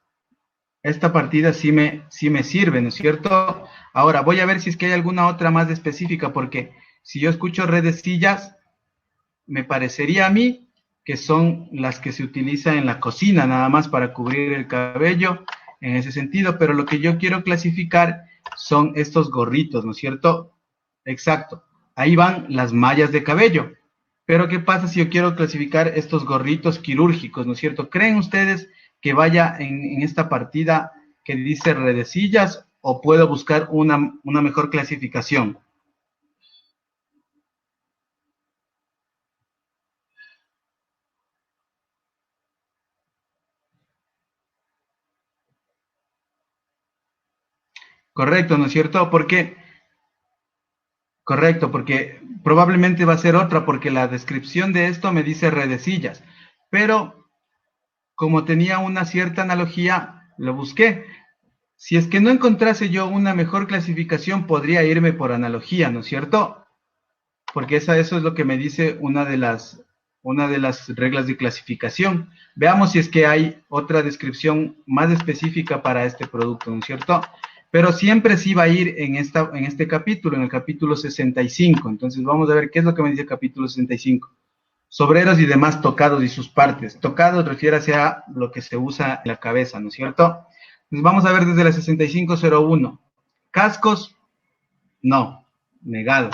esta partida sí me sirve, ¿no es cierto? Ahora, voy a ver si es que hay alguna otra más específica, porque si yo escucho redecillas, me parecería a mí que son las que se utilizan en la cocina, nada más para cubrir el cabello, en ese sentido, pero lo que yo quiero clasificar son estos gorritos, ¿no es cierto? Exacto. Ahí van las mallas de cabello. Pero ¿qué pasa si yo quiero clasificar estos gorritos quirúrgicos, ¿no es cierto? ¿Creen ustedes que vaya en esta partida que dice redecillas o puedo buscar una mejor clasificación? Correcto, ¿no es cierto? Correcto, porque probablemente va a ser otra, porque la descripción de esto me dice redecillas, pero como tenía una cierta analogía, lo busqué. Si es que no encontrase yo una mejor clasificación, podría irme por analogía, ¿no es cierto? Porque eso es lo que me dice una de las reglas de clasificación. Veamos si es que hay otra descripción más específica para este producto, ¿no es cierto? Pero siempre sí va a ir en este capítulo, en el capítulo 65. Entonces vamos a ver qué es lo que me dice el capítulo 65. Sobreros y demás tocados y sus partes. Tocados refiere a lo que se usa en la cabeza, ¿no es cierto? Entonces vamos a ver desde la 6501. Cascos, no, negado.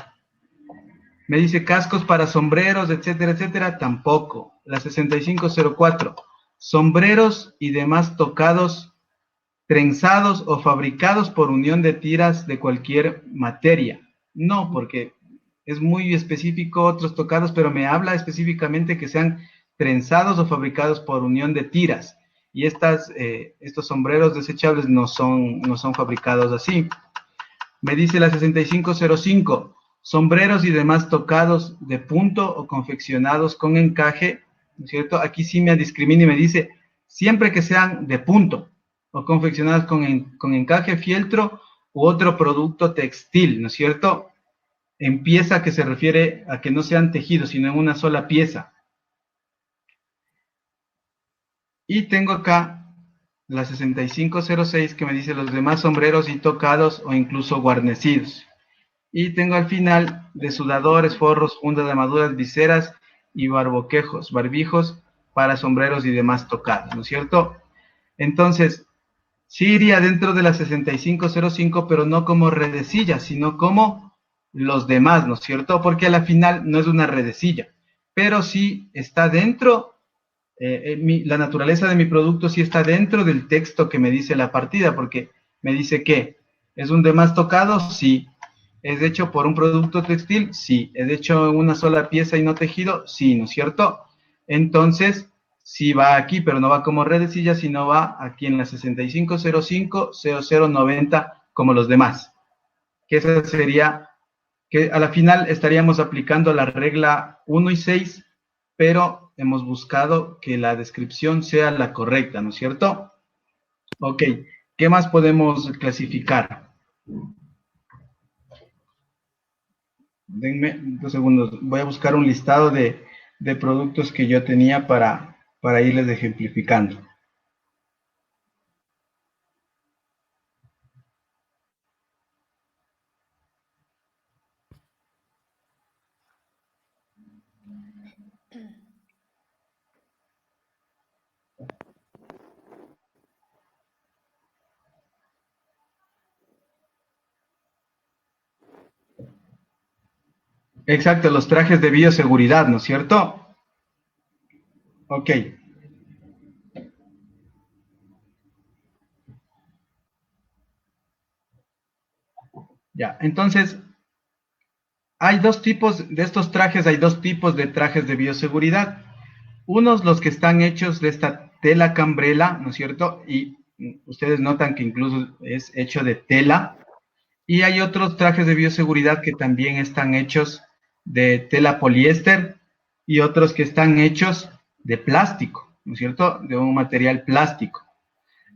Me dice cascos para sombreros, etcétera, etcétera, tampoco. La 6504. Sombreros y demás tocados, trenzados o fabricados por unión de tiras de cualquier materia. No, porque es muy específico otros tocados, pero me habla específicamente que sean trenzados o fabricados por unión de tiras. Y estos sombreros desechables no son fabricados así. Me dice la 6505, sombreros y demás tocados de punto o confeccionados con encaje, ¿no es cierto? Aquí sí me discrimina y me dice, siempre que sean de punto o confeccionados con encaje, fieltro u otro producto textil, ¿no es cierto? En pieza, que se refiere a que no sean tejidos, sino en una sola pieza. Y tengo acá la 6506 que me dice los demás sombreros y tocados o incluso guarnecidos. Y tengo al final de sudadores, forros, fundas de armaduras, viseras y barbijos para sombreros y demás tocados, ¿no es cierto? Entonces, sí iría dentro de la 6505, pero no como redecilla, sino como los demás, ¿no es cierto? Porque a la final no es una redecilla, pero sí está dentro, la naturaleza de mi producto sí está dentro del texto que me dice la partida, porque me dice que es un demás tocado, sí. ¿Es hecho por un producto textil? Sí. ¿Es hecho en una sola pieza y no tejido? Sí, ¿no es cierto? Entonces, sí va aquí, pero no va como redecilla, sino va aquí en la 6505-0090 como los demás. Que esa sería, que a la final estaríamos aplicando la regla 1 y 6, pero hemos buscado que la descripción sea la correcta, ¿no es cierto? Ok, ¿qué más podemos clasificar? Denme 2 segundos. Voy a buscar un listado de productos que yo tenía para irles ejemplificando. Exacto, los trajes de bioseguridad, ¿no es cierto? Ok. Ya, entonces, hay dos tipos de estos trajes, hay dos tipos de trajes de bioseguridad. Unos, los que están hechos de esta tela cambrela, ¿no es cierto? Y ustedes notan que incluso es hecho de tela. Y hay otros trajes de bioseguridad que también están hechos de tela poliéster y otros que están hechos de plástico, ¿no es cierto? De un material plástico.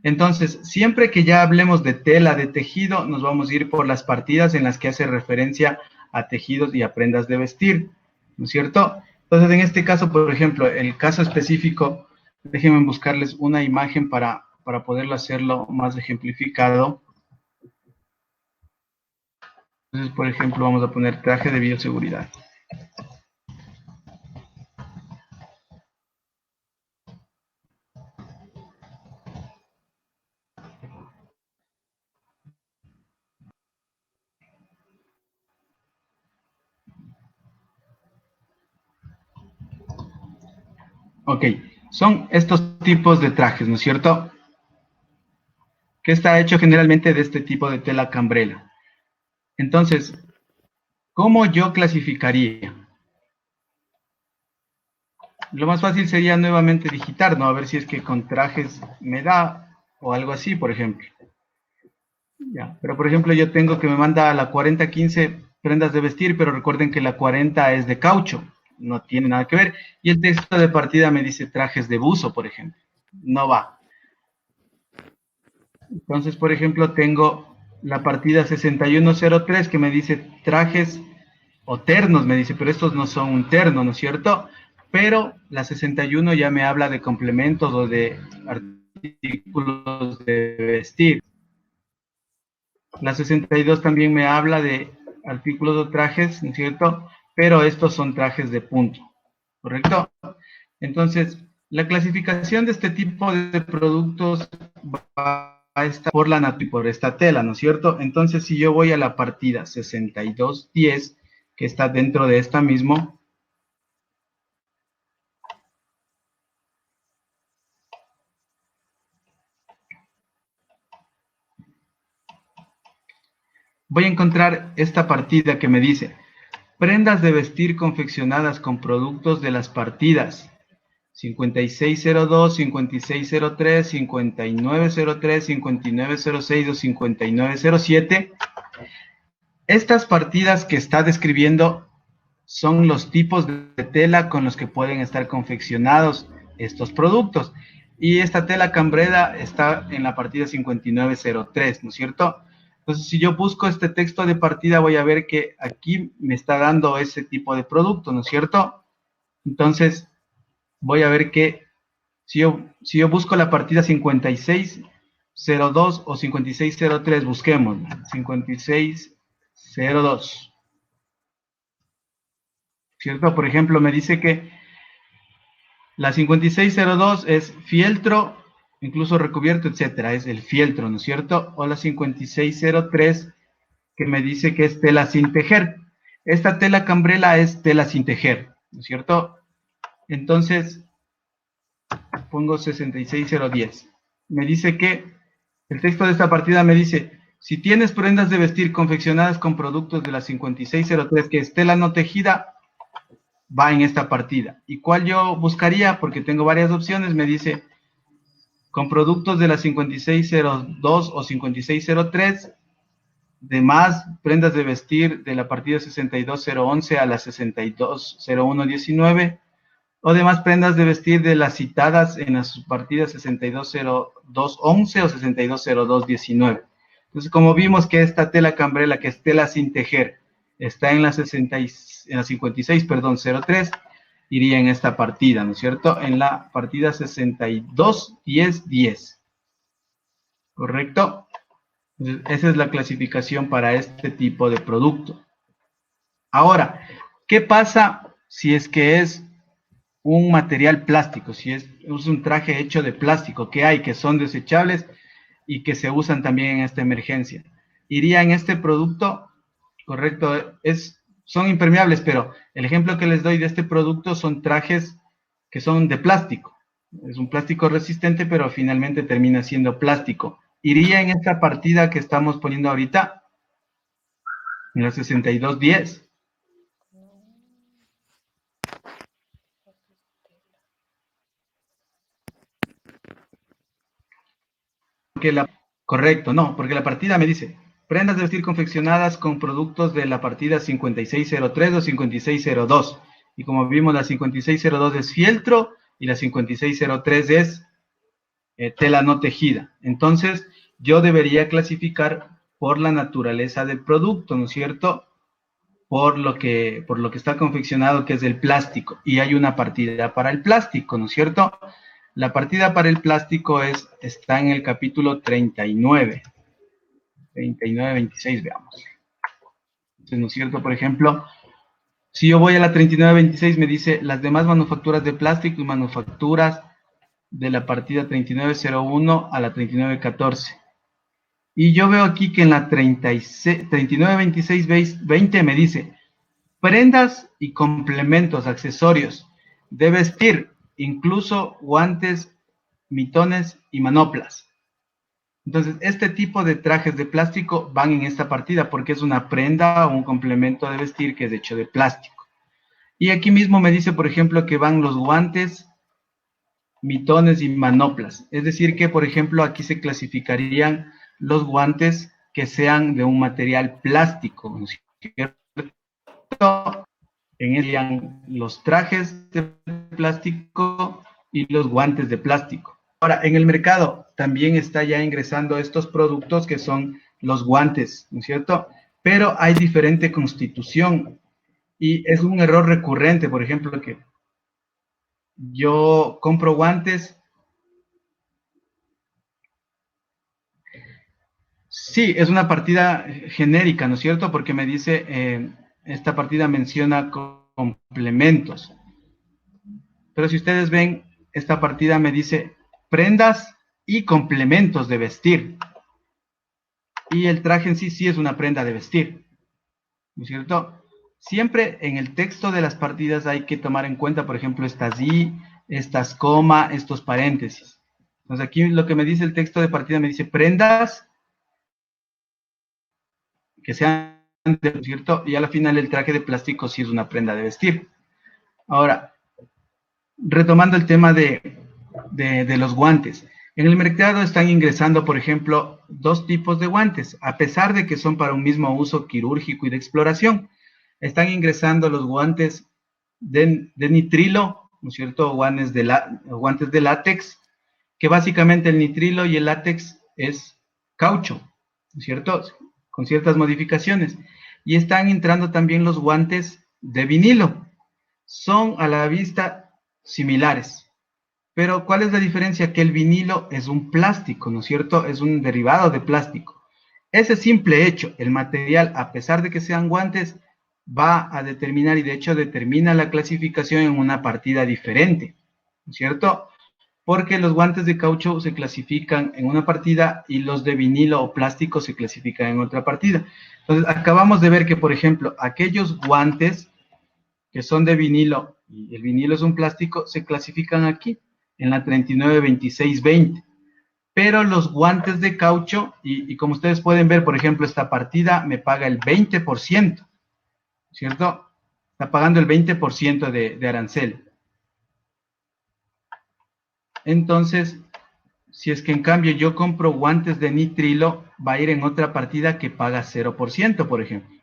Entonces, siempre que ya hablemos de tela, de tejido, nos vamos a ir por las partidas en las que hace referencia a tejidos y a prendas de vestir, ¿no es cierto? Entonces, en este caso, por ejemplo, el caso específico, déjenme buscarles una imagen para poderlo hacerlo más ejemplificado. Entonces, por ejemplo, vamos a poner traje de bioseguridad. Ok, son estos tipos de trajes, ¿no es cierto? Que está hecho generalmente de este tipo de tela cambrela. Entonces, ¿cómo yo clasificaría? Lo más fácil sería nuevamente digitar, ¿no? A ver si es que con trajes me da o algo así, por ejemplo. Ya, pero por ejemplo yo tengo que me manda a la 4015 prendas de vestir, pero recuerden que la 40 es de caucho, no tiene nada que ver. Y el texto de partida me dice trajes de buzo, por ejemplo. No va. Entonces, por ejemplo, tengo la partida 6103 que me dice trajes o ternos, me dice, pero estos no son un terno, ¿no es cierto? Pero la 61 ya me habla de complementos o de artículos de vestir. La 62 también me habla de artículos o trajes, ¿no es cierto? Pero estos son trajes de punto, ¿correcto? Entonces, la clasificación de este tipo de productos va a estar por la y por esta tela, ¿no es cierto? Entonces, si yo voy a la partida 6210, que está dentro de esta mismo, voy a encontrar esta partida que me dice prendas de vestir confeccionadas con productos de las partidas 5602, 5603, 5903, 5906 o 5907. Estas partidas que está describiendo son los tipos de tela con los que pueden estar confeccionados estos productos. Y esta tela cambrera está en la partida 5903, ¿no es cierto? Entonces, si yo busco este texto de partida, voy a ver que aquí me está dando ese tipo de producto, ¿no es cierto? Entonces, voy a ver que si yo busco la partida 5602 o 5603, busquemos 5602. ¿Cierto? Por ejemplo, me dice que la 5602 es fieltro, incluso recubierto, etcétera. Es el fieltro, ¿no es cierto? O la 5603, que me dice que es tela sin tejer. Esta tela cambrela es tela sin tejer, ¿no es cierto? Entonces, pongo 66010. Me dice que el texto de esta partida me dice, si tienes prendas de vestir confeccionadas con productos de la 5603, que es tela no tejida, va en esta partida. ¿Y cuál yo buscaría? Porque tengo varias opciones. Me dice, con productos de la 5602 o 5603, de más prendas de vestir de la partida 62011 a la 620119, o demás prendas de vestir de las citadas en las partidas 620211 o 620219. Entonces, como vimos que esta tela cambrela, que es tela sin tejer, está en la 5603, iría en esta partida, ¿no es cierto? En la partida 621010. ¿Correcto? Entonces, esa es la clasificación para este tipo de producto. Ahora, ¿qué pasa si es que es un material plástico? Si es un traje hecho de plástico, ¿qué hay? Que son desechables y que se usan también en esta emergencia. Iría en este producto, correcto, son impermeables, pero el ejemplo que les doy de este producto son trajes que son de plástico. Es un plástico resistente, pero finalmente termina siendo plástico. Iría en esta partida que estamos poniendo ahorita, en la 6210. Correcto, no, porque la partida me dice, prendas de vestir confeccionadas con productos de la partida 5603 o 5602. Y como vimos, la 5602 es fieltro y la 5603 es tela no tejida. Entonces, yo debería clasificar por la naturaleza del producto, ¿no es cierto? Por lo que está confeccionado, que es el plástico. Y hay una partida para el plástico, ¿no es cierto? La partida para el plástico está en el capítulo 39. 39-26, veamos. Entonces, ¿no es cierto? Por ejemplo, si yo voy a la 39-26, me dice las demás manufacturas de plástico y manufacturas de la partida 39-01 a la 39-14. Y yo veo aquí que en la 39-26-20 me dice prendas y complementos, accesorios de vestir incluso guantes, mitones y manoplas. Entonces, este tipo de trajes de plástico van en esta partida porque es una prenda o un complemento de vestir que es hecho de plástico. Y aquí mismo me dice, por ejemplo, que van los guantes, mitones y manoplas. Es decir que, por ejemplo, aquí se clasificarían los guantes que sean de un material plástico, ¿no es cierto? En los trajes de plástico y los guantes de plástico. Ahora, en el mercado también está ya ingresando estos productos que son los guantes, ¿no es cierto? Pero hay diferente constitución y es un error recurrente, por ejemplo, que yo compro guantes. Sí, es una partida genérica, ¿no es cierto? Porque me dice, esta partida menciona complementos. Pero si ustedes ven, esta partida me dice prendas y complementos de vestir. Y el traje en sí sí es una prenda de vestir, ¿no es cierto? Siempre en el texto de las partidas hay que tomar en cuenta, por ejemplo, estas i, estas coma, estos paréntesis. Entonces aquí lo que me dice el texto de partida me dice prendas que sean, ¿no es cierto? Y a la final el traje de plástico sí es una prenda de vestir. Ahora, retomando el tema de los guantes. En el mercado están ingresando, por ejemplo, dos tipos de guantes, a pesar de que son para un mismo uso quirúrgico y de exploración. Están ingresando los guantes de nitrilo, ¿no es cierto? Guantes de látex, que básicamente el nitrilo y el látex es caucho, ¿no es cierto? Con ciertas modificaciones. Y están entrando también los guantes de vinilo. Son a la vista similares. Pero, ¿cuál es la diferencia? Que el vinilo es un plástico, ¿no es cierto? Es un derivado de plástico. Ese simple hecho, el material, a pesar de que sean guantes, va a determinar, y de hecho determina la clasificación en una partida diferente, ¿no es cierto? Porque los guantes de caucho se clasifican en una partida y los de vinilo o plástico se clasifican en otra partida. Entonces, acabamos de ver que, por ejemplo, aquellos guantes que son de vinilo, y el vinilo es un plástico, se clasifican aquí, en la 392620. Pero los guantes de caucho, y como ustedes pueden ver, por ejemplo, esta partida me paga el 20%, ¿cierto? Está pagando el 20% de arancel. Entonces, si es que en cambio yo compro guantes de nitrilo, va a ir en otra partida que paga 0%, por ejemplo,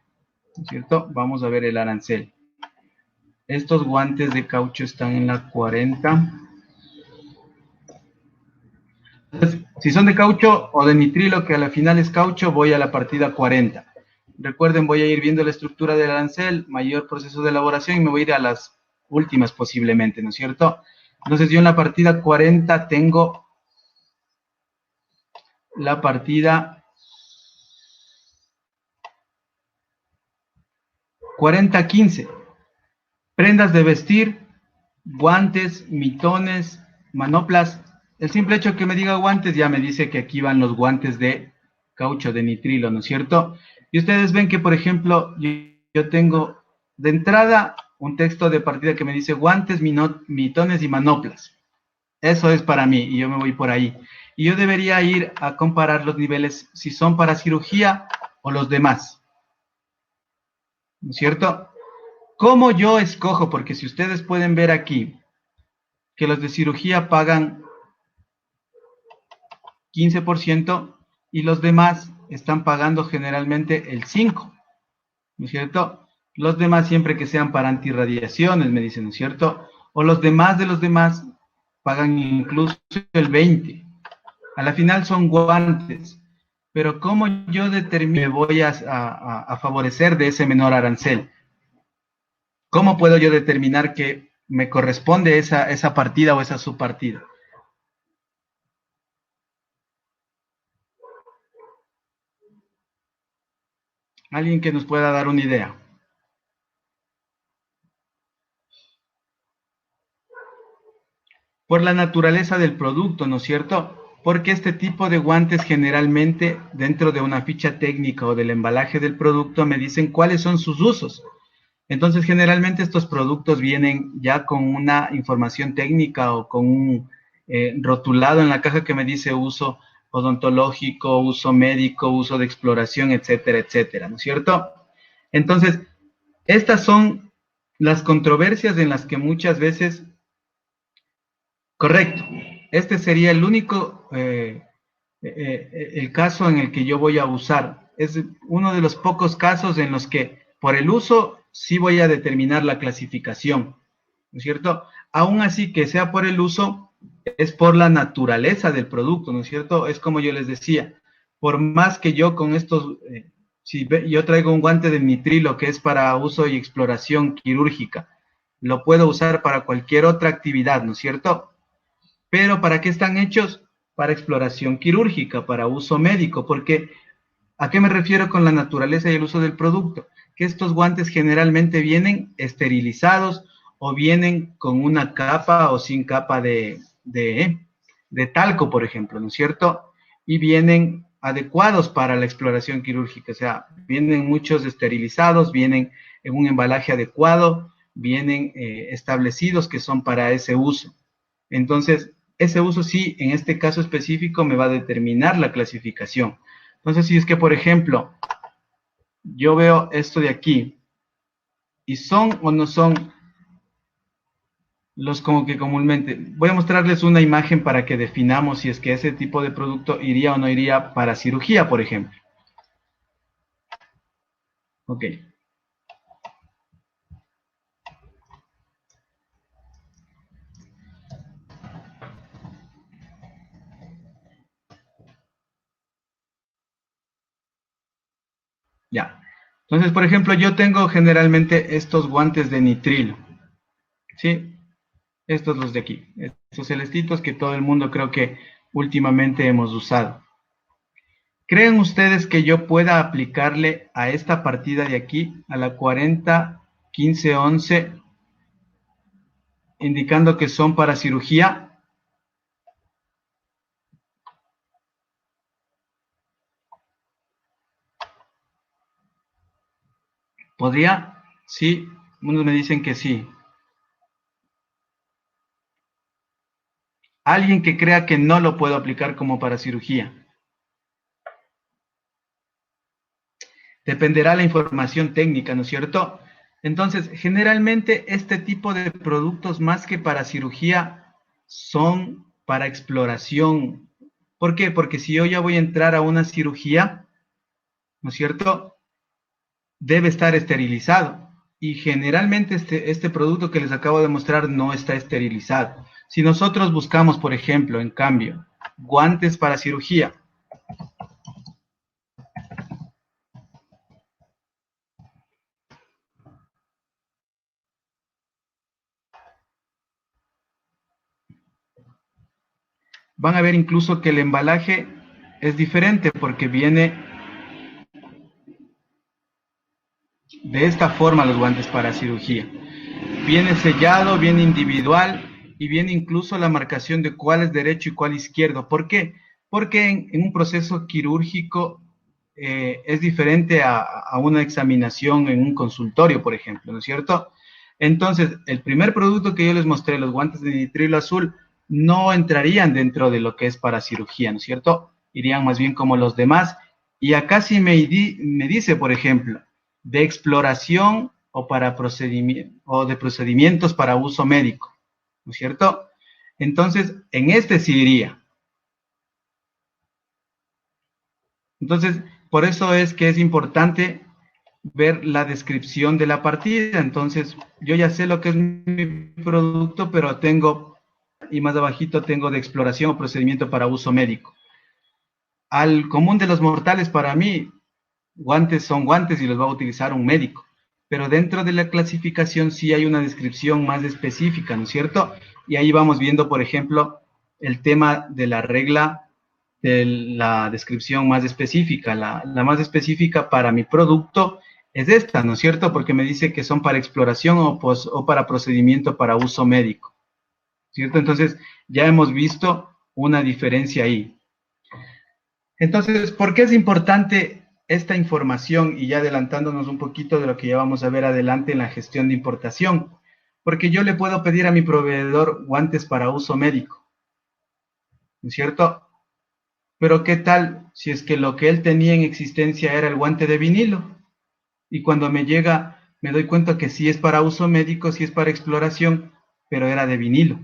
¿no es cierto? Vamos a ver el arancel. Estos guantes de caucho están en la 40. Entonces, si son de caucho o de nitrilo, que a la final es caucho, voy a la partida 40. Recuerden, voy a ir viendo la estructura del arancel, mayor proceso de elaboración, y me voy a ir a las últimas posiblemente, ¿no es cierto? Entonces, yo en la partida 40 tengo la partida 40-15. Prendas de vestir, guantes, mitones, manoplas. El simple hecho que me diga guantes ya me dice que aquí van los guantes de caucho, de nitrilo, ¿no es cierto? Y ustedes ven que, por ejemplo, yo tengo de entrada un texto de partida que me dice guantes, mitones y manoplas. Eso es para mí y yo me voy por ahí. Y yo debería ir a comparar los niveles, si son para cirugía o los demás, ¿no es cierto? ¿Cómo yo escojo? Porque si ustedes pueden ver aquí que los de cirugía pagan 15% y los demás están pagando generalmente el 5%, ¿no es cierto? Los demás siempre que sean para antirradiaciones, me dicen, ¿no es cierto? O los demás de los demás pagan incluso el 20%. A la final son guantes, pero ¿cómo yo determino que voy a favorecer de ese menor arancel? ¿Cómo puedo yo determinar que me corresponde esa partida o esa subpartida? Alguien que nos pueda dar una idea. Por la naturaleza del producto, ¿no es cierto? Porque este tipo de guantes generalmente dentro de una ficha técnica o del embalaje del producto me dicen cuáles son sus usos. Entonces, generalmente estos productos vienen ya con una información técnica o con un rotulado en la caja que me dice uso odontológico, uso médico, uso de exploración, etcétera, etcétera, ¿no es cierto? Entonces, estas son las controversias en las que muchas veces, correcto, este sería el único, el caso en el que yo voy a usar. Es uno de los pocos casos en los que por el uso sí voy a determinar la clasificación, ¿no es cierto? Aún así que sea por el uso, es por la naturaleza del producto, ¿no es cierto? Es como yo les decía, por más que yo con estos, si yo traigo un guante de nitrilo que es para uso y exploración quirúrgica, lo puedo usar para cualquier otra actividad, ¿no es cierto? Pero ¿para qué están hechos? Para exploración quirúrgica, para uso médico, porque ¿a qué me refiero con la naturaleza y el uso del producto? Que estos guantes generalmente vienen esterilizados o vienen con una capa o sin capa de talco, por ejemplo, ¿no es cierto? Y vienen adecuados para la exploración quirúrgica, o sea, vienen muchos esterilizados, vienen en un embalaje adecuado, vienen establecidos que son para ese uso. Entonces, ese uso sí, en este caso específico, me va a determinar la clasificación. Entonces, si es que, por ejemplo, yo veo esto de aquí, y son o no son los como que comúnmente, voy a mostrarles una imagen para que definamos si es que ese tipo de producto iría o no iría para cirugía, por ejemplo. Ok. Ya. Entonces, por ejemplo, yo tengo generalmente estos guantes de nitrilo. ¿Sí? Estos los de aquí. Estos celestitos que todo el mundo creo que últimamente hemos usado. ¿Creen ustedes que yo pueda aplicarle a esta partida de aquí, a la 40, 15, 11, indicando que son para cirugía? ¿Podría? Sí, unos me dicen que sí. Alguien que crea que no lo puedo aplicar como para cirugía. Dependerá la información técnica, ¿no es cierto? Entonces, generalmente este tipo de productos más que para cirugía son para exploración. ¿Por qué? Porque si yo ya voy a entrar a una cirugía, ¿no es cierto? Debe estar esterilizado. Y generalmente este producto que les acabo de mostrar no está esterilizado. Si nosotros buscamos, por ejemplo, en cambio, guantes para cirugía, van a ver incluso que el embalaje es diferente porque viene de esta forma los guantes para cirugía. Viene sellado, viene individual y viene incluso la marcación de cuál es derecho y cuál izquierdo. ¿Por qué? Porque en un proceso quirúrgico es diferente a una examinación en un consultorio, por ejemplo, ¿no es cierto? Entonces, el primer producto que yo les mostré, los guantes de nitrilo azul, no entrarían dentro de lo que es para cirugía, ¿no es cierto? Irían más bien como los demás. Y acá sí me dice, por ejemplo, de exploración o para o de procedimientos para uso médico, ¿no es cierto? Entonces, en este sí iría. Entonces, por eso es que es importante ver la descripción de la partida. Entonces, yo ya sé lo que es mi producto, pero tengo, y más abajito tengo de exploración o procedimiento para uso médico. Al común de los mortales, para mí, guantes son guantes y los va a utilizar un médico. Pero dentro de la clasificación sí hay una descripción más específica, ¿no es cierto? Y ahí vamos viendo, por ejemplo, el tema de la regla de la descripción más específica. La más específica para mi producto es esta, ¿no es cierto? Porque me dice que son para exploración o para procedimiento para uso médico, ¿cierto? Entonces, ya hemos visto una diferencia ahí. Entonces, ¿por qué es importante esta información y ya adelantándonos un poquito de lo que ya vamos a ver adelante en la gestión de importación, porque yo le puedo pedir a mi proveedor guantes para uso médico, ¿no es cierto? Pero ¿qué tal si es que lo que él tenía en existencia era el guante de vinilo? Y cuando me llega, me doy cuenta que sí es para uso médico, sí es para exploración, pero era de vinilo.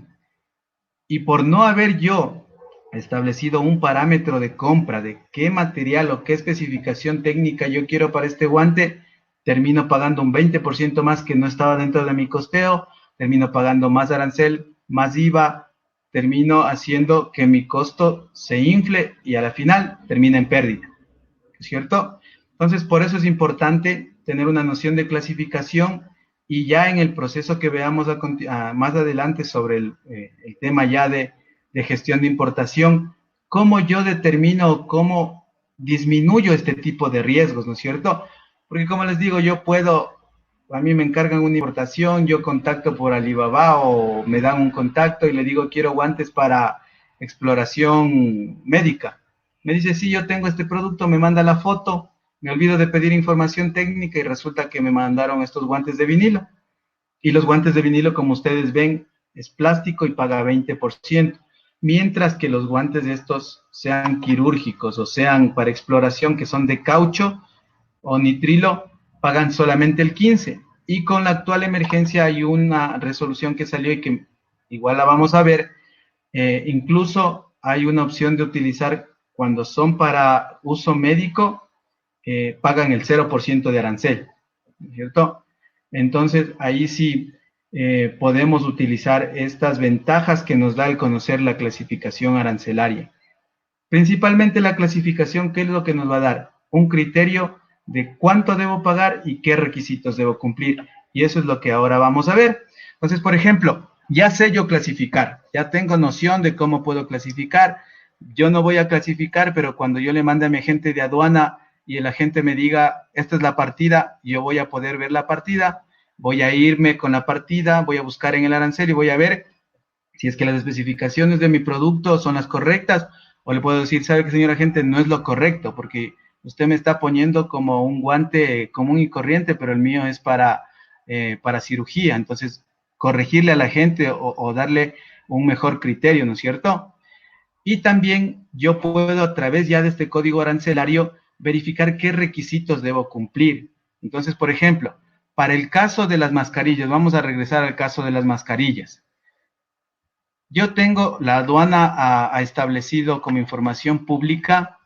Y por no haber yo establecido un parámetro de compra de qué material o qué especificación técnica yo quiero para este guante, termino pagando un 20% más que no estaba dentro de mi costeo, termino pagando más arancel, más IVA, termino haciendo que mi costo se infle y a la final termina en pérdida, ¿cierto? Entonces, por eso es importante tener una noción de clasificación y ya en el proceso que veamos más adelante sobre el tema ya de gestión de importación, cómo yo determino, cómo disminuyo este tipo de riesgos, ¿no es cierto? Porque como les digo, a mí me encargan una importación, yo contacto por Alibaba o me dan un contacto y le digo, quiero guantes para exploración médica. Me dice, sí, yo tengo este producto, me manda la foto, me olvido de pedir información técnica y resulta que me mandaron estos guantes de vinilo. Y los guantes de vinilo, como ustedes ven, es plástico y paga 20%, mientras que los guantes de estos sean quirúrgicos o sean para exploración, que son de caucho o nitrilo, pagan solamente el 15%. Y con la actual emergencia hay una resolución que salió y que igual la vamos a ver, incluso hay una opción de utilizar cuando son para uso médico, pagan el 0% de arancel, ¿no es cierto? Entonces, ahí sí podemos utilizar estas ventajas que nos da el conocer la clasificación arancelaria. Principalmente la clasificación, ¿qué es lo que nos va a dar? Un criterio de cuánto debo pagar y qué requisitos debo cumplir. Y eso es lo que ahora vamos a ver. Entonces, por ejemplo, ya sé yo clasificar, ya tengo noción de cómo puedo clasificar. Yo no voy a clasificar, pero cuando yo le mande a mi agente de aduana y el agente me diga, esta es la partida, yo voy a poder ver la partida, voy a irme con la partida, voy a buscar en el arancel y voy a ver si es que las especificaciones de mi producto son las correctas, o le puedo decir, sabe que señor agente, no es lo correcto, porque usted me está poniendo como un guante común y corriente, pero el mío es para cirugía, entonces corregirle a la gente o darle un mejor criterio, ¿no es cierto? Y también yo puedo a través ya de este código arancelario verificar qué requisitos debo cumplir. Entonces, por ejemplo, para el caso de las mascarillas, vamos a regresar al caso de las mascarillas. Yo tengo, la aduana ha establecido como información pública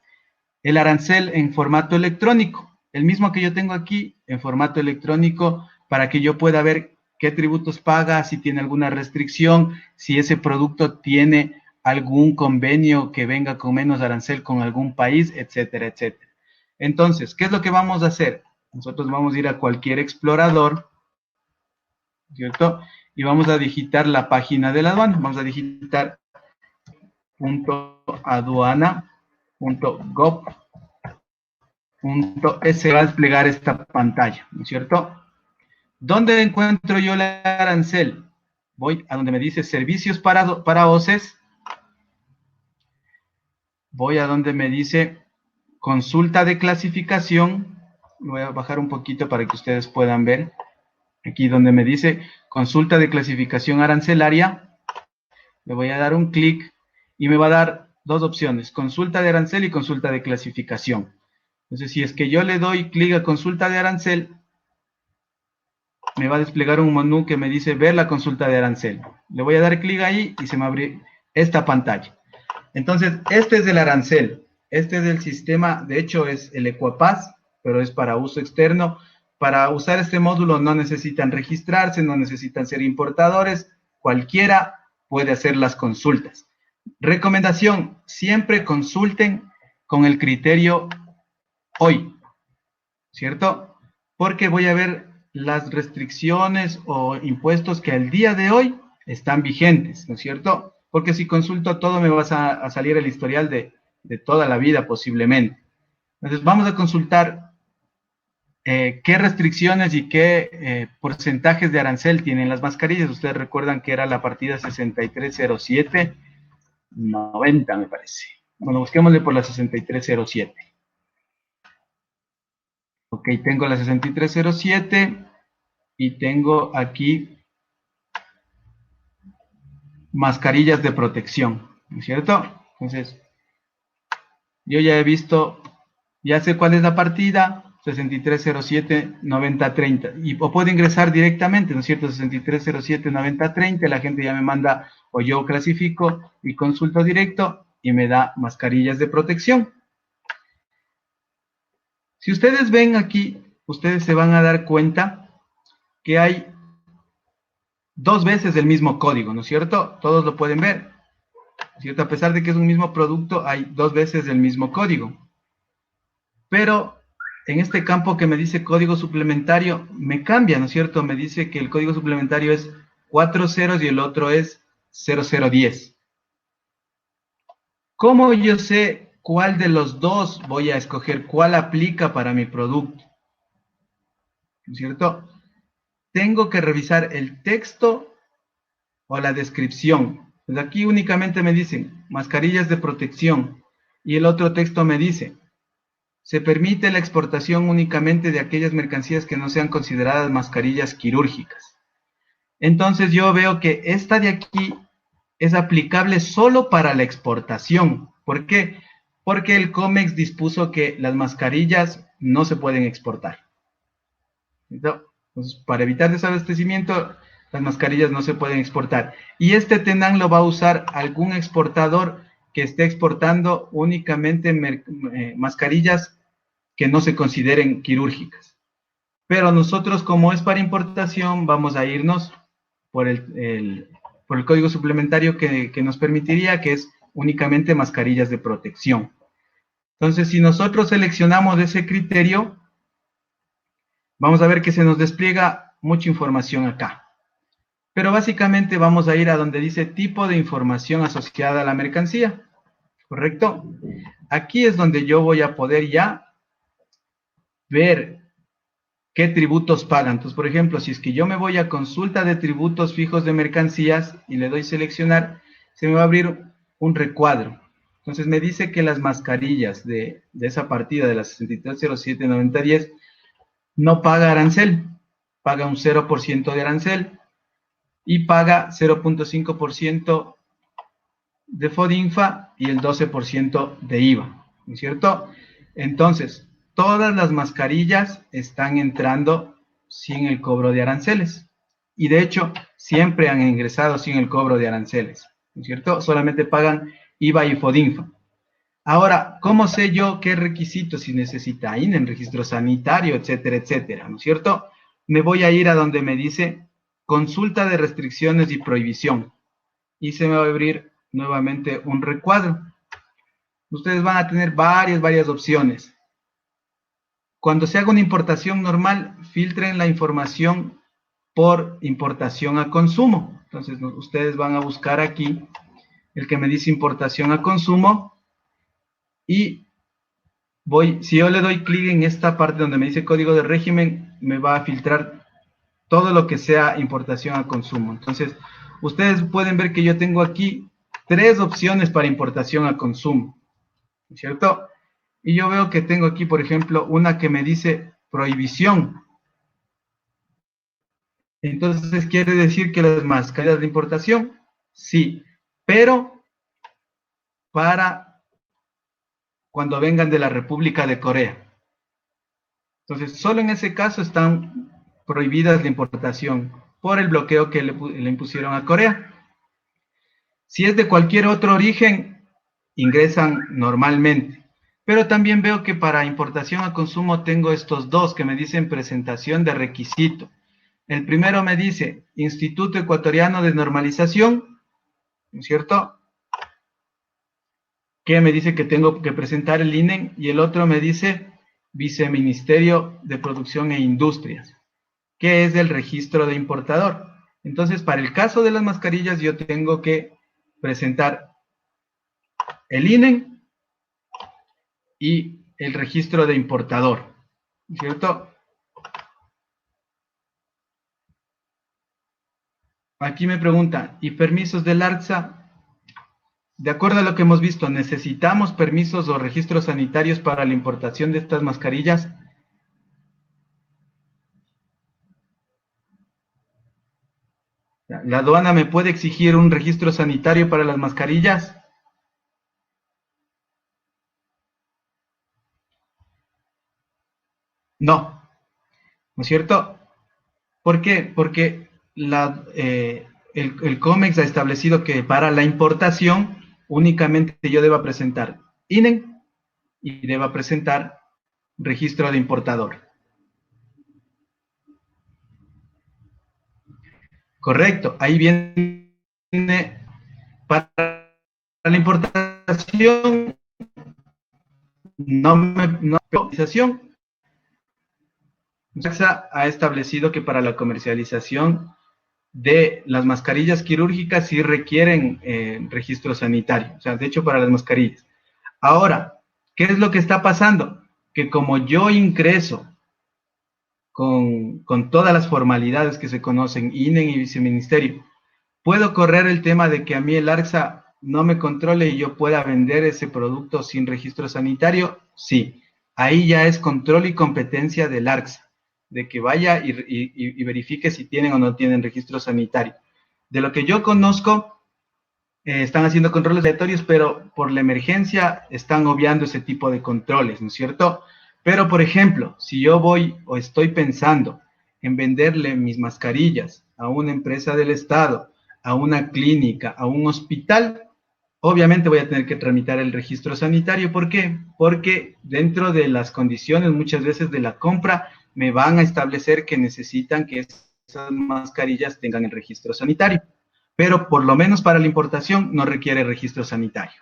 el arancel en formato electrónico, el mismo que yo tengo aquí en formato electrónico para que yo pueda ver qué tributos paga, si tiene alguna restricción, si ese producto tiene algún convenio que venga con menos arancel con algún país, etcétera, etcétera. Entonces, ¿qué es lo que vamos a hacer? Nosotros vamos a ir a cualquier explorador, ¿cierto? Y vamos a digitar la página de la aduana. Vamos a digitar .aduana.gov.es. Va a desplegar esta pantalla, ¿no es cierto? ¿Dónde encuentro yo el arancel? Voy a donde me dice servicios para OCEs. Voy a donde me dice consulta de clasificación. Voy a bajar un poquito para que ustedes puedan ver. Aquí donde me dice consulta de clasificación arancelaria, le voy a dar un clic y me va a dar dos opciones, consulta de arancel y consulta de clasificación. Entonces, si es que yo le doy clic a consulta de arancel, me va a desplegar un menú que me dice ver la consulta de arancel. Le voy a dar clic ahí y se me abre esta pantalla. Entonces, este es el arancel. Este es el sistema, de hecho es el Equapaz, pero es para uso externo. Para usar este módulo no necesitan registrarse, no necesitan ser importadores, cualquiera puede hacer las consultas. Recomendación, siempre consulten con el criterio hoy, ¿cierto? Porque voy a ver las restricciones o impuestos que al día de hoy están vigentes, ¿no es cierto? Porque si consulto todo me va a salir el historial de toda la vida posiblemente. Entonces vamos a consultar qué restricciones y qué porcentajes de arancel tienen las mascarillas. Ustedes recuerdan que era la partida 6307-90, me parece. Bueno, busquémosle por la 6307. Ok, tengo la 6307 y tengo aquí mascarillas de protección, ¿no es cierto? Entonces, yo ya he visto, ya sé cuál es la partida, 6307-9030, o puedo ingresar directamente, ¿no es cierto? 6307-9030, la gente ya me manda, o yo clasifico y consulto directo y me da mascarillas de protección. Si ustedes ven aquí, ustedes se van a dar cuenta que hay 2 veces el mismo código, ¿no es cierto? Todos lo pueden ver, ¿no es cierto? A pesar de que es un mismo producto, hay 2 veces el mismo código. Pero en este campo que me dice código suplementario, me cambia, ¿no es cierto? Me dice que el código suplementario es 4 ceros y el otro es 0010. ¿Cómo yo sé cuál de los dos voy a escoger, cuál aplica para mi producto? ¿No es cierto? Tengo que revisar el texto o la descripción. Pues aquí únicamente me dicen mascarillas de protección y el otro texto me dice: se permite la exportación únicamente de aquellas mercancías que no sean consideradas mascarillas quirúrgicas. Entonces yo veo que esta de aquí es aplicable solo para la exportación. ¿Por qué? Porque el COMEX dispuso que las mascarillas no se pueden exportar. Entonces, para evitar desabastecimiento, las mascarillas no se pueden exportar. Y este TENAN lo va a usar algún exportador que esté exportando únicamente mascarillas que no se consideren quirúrgicas. Pero nosotros, como es para importación, vamos a irnos por el código suplementario que nos permitiría, que es únicamente mascarillas de protección. Entonces, si nosotros seleccionamos ese criterio, vamos a ver que se nos despliega mucha información acá. Pero básicamente vamos a ir a donde dice tipo de información asociada a la mercancía, ¿correcto? Aquí es donde yo voy a poder ya ver qué tributos pagan. Entonces, por ejemplo, si es que yo me voy a consulta de tributos fijos de mercancías y le doy seleccionar, se me va a abrir un recuadro. Entonces me dice que las mascarillas de esa partida de las 6307-9010 no paga arancel, paga un 0% de arancel y paga 0.5% de FODINFA y el 12% de IVA, ¿no es cierto? Entonces, todas las mascarillas están entrando sin el cobro de aranceles. Y de hecho, siempre han ingresado sin el cobro de aranceles, ¿no es cierto? Solamente pagan IVA y FODINFA. Ahora, ¿cómo sé yo qué requisitos, si necesita INE, registro sanitario, etcétera, etcétera, ¿no es cierto? Me voy a ir a donde me dice consulta de restricciones y prohibición. Y se me va a abrir nuevamente un recuadro. Ustedes van a tener varias opciones. Cuando se haga una importación normal, filtren la información por importación a consumo. Entonces, ustedes van a buscar aquí el que me dice importación a consumo y si yo le doy clic en esta parte donde me dice código de régimen, me va a filtrar todo lo que sea importación a consumo. Entonces, ustedes pueden ver que yo tengo aquí 3 opciones para importación a consumo, ¿cierto? Y yo veo que tengo aquí, por ejemplo, una que me dice prohibición. Entonces, ¿quiere decir que las mascarillas de importación? Sí, pero para cuando vengan de la República de Corea. Entonces, solo en ese caso están prohibidas la importación por el bloqueo que le impusieron a Corea. Si es de cualquier otro origen, ingresan normalmente. Pero también veo que para importación a consumo tengo estos 2 que me dicen presentación de requisito. El primero me dice Instituto Ecuatoriano de Normalización, ¿no es cierto? Que me dice que tengo que presentar el INE, y el otro me dice Viceministerio de Producción e Industrias, que es el registro de importador. Entonces, para el caso de las mascarillas, yo tengo que presentar el INE y el registro de importador, ¿cierto? Aquí me pregunta, ¿y permisos del ARTSA? De acuerdo a lo que hemos visto, ¿necesitamos permisos o registros sanitarios para la importación de estas mascarillas? ¿La aduana me puede exigir un registro sanitario para las mascarillas? No, ¿no es cierto? ¿Por qué? Porque el COMEX ha establecido que para la importación únicamente yo deba presentar INE y deba presentar registro de importador. Correcto, ahí viene para la importación, SACSA ha establecido que para la comercialización de las mascarillas quirúrgicas sí requieren registro sanitario, o sea, de hecho para las mascarillas. Ahora, ¿qué es lo que está pasando? Que como yo ingreso con todas las formalidades que se conocen, INE y viceministerio, puedo correr el tema de que a mí el ARSA no me controle y yo pueda vender ese producto sin registro sanitario. Sí, ahí ya es control y competencia del ARSA, de que vaya y verifique si tienen o no tienen registro sanitario. De lo que yo conozco, están haciendo controles aleatorios, pero por la emergencia están obviando ese tipo de controles, ¿no es cierto? Pero, por ejemplo, si yo voy o estoy pensando en venderle mis mascarillas a una empresa del Estado, a una clínica, a un hospital, obviamente voy a tener que tramitar el registro sanitario. ¿Por qué? Porque dentro de las condiciones muchas veces de la compra me van a establecer que necesitan que esas mascarillas tengan el registro sanitario. Pero por lo menos para la importación no requiere registro sanitario.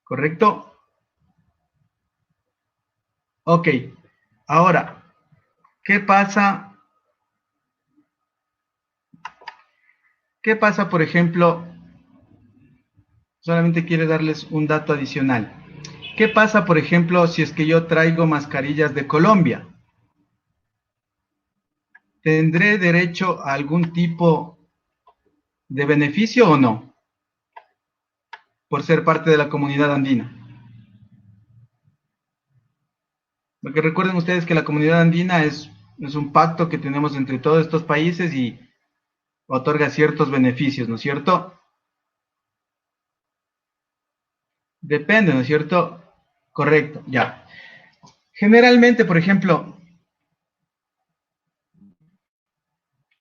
¿Correcto? Ok. Ahora, ¿qué pasa? ¿Qué pasa, por ejemplo? Solamente quiero darles un dato adicional. ¿Qué pasa, por ejemplo, si es que yo traigo mascarillas de Colombia? ¿Tendré derecho a algún tipo de beneficio o no? Por ser parte de la comunidad andina. Porque recuerden ustedes que la comunidad andina es un pacto que tenemos entre todos estos países y otorga ciertos beneficios, ¿no es cierto? Depende, ¿no es cierto? Correcto, ya. Generalmente, por ejemplo,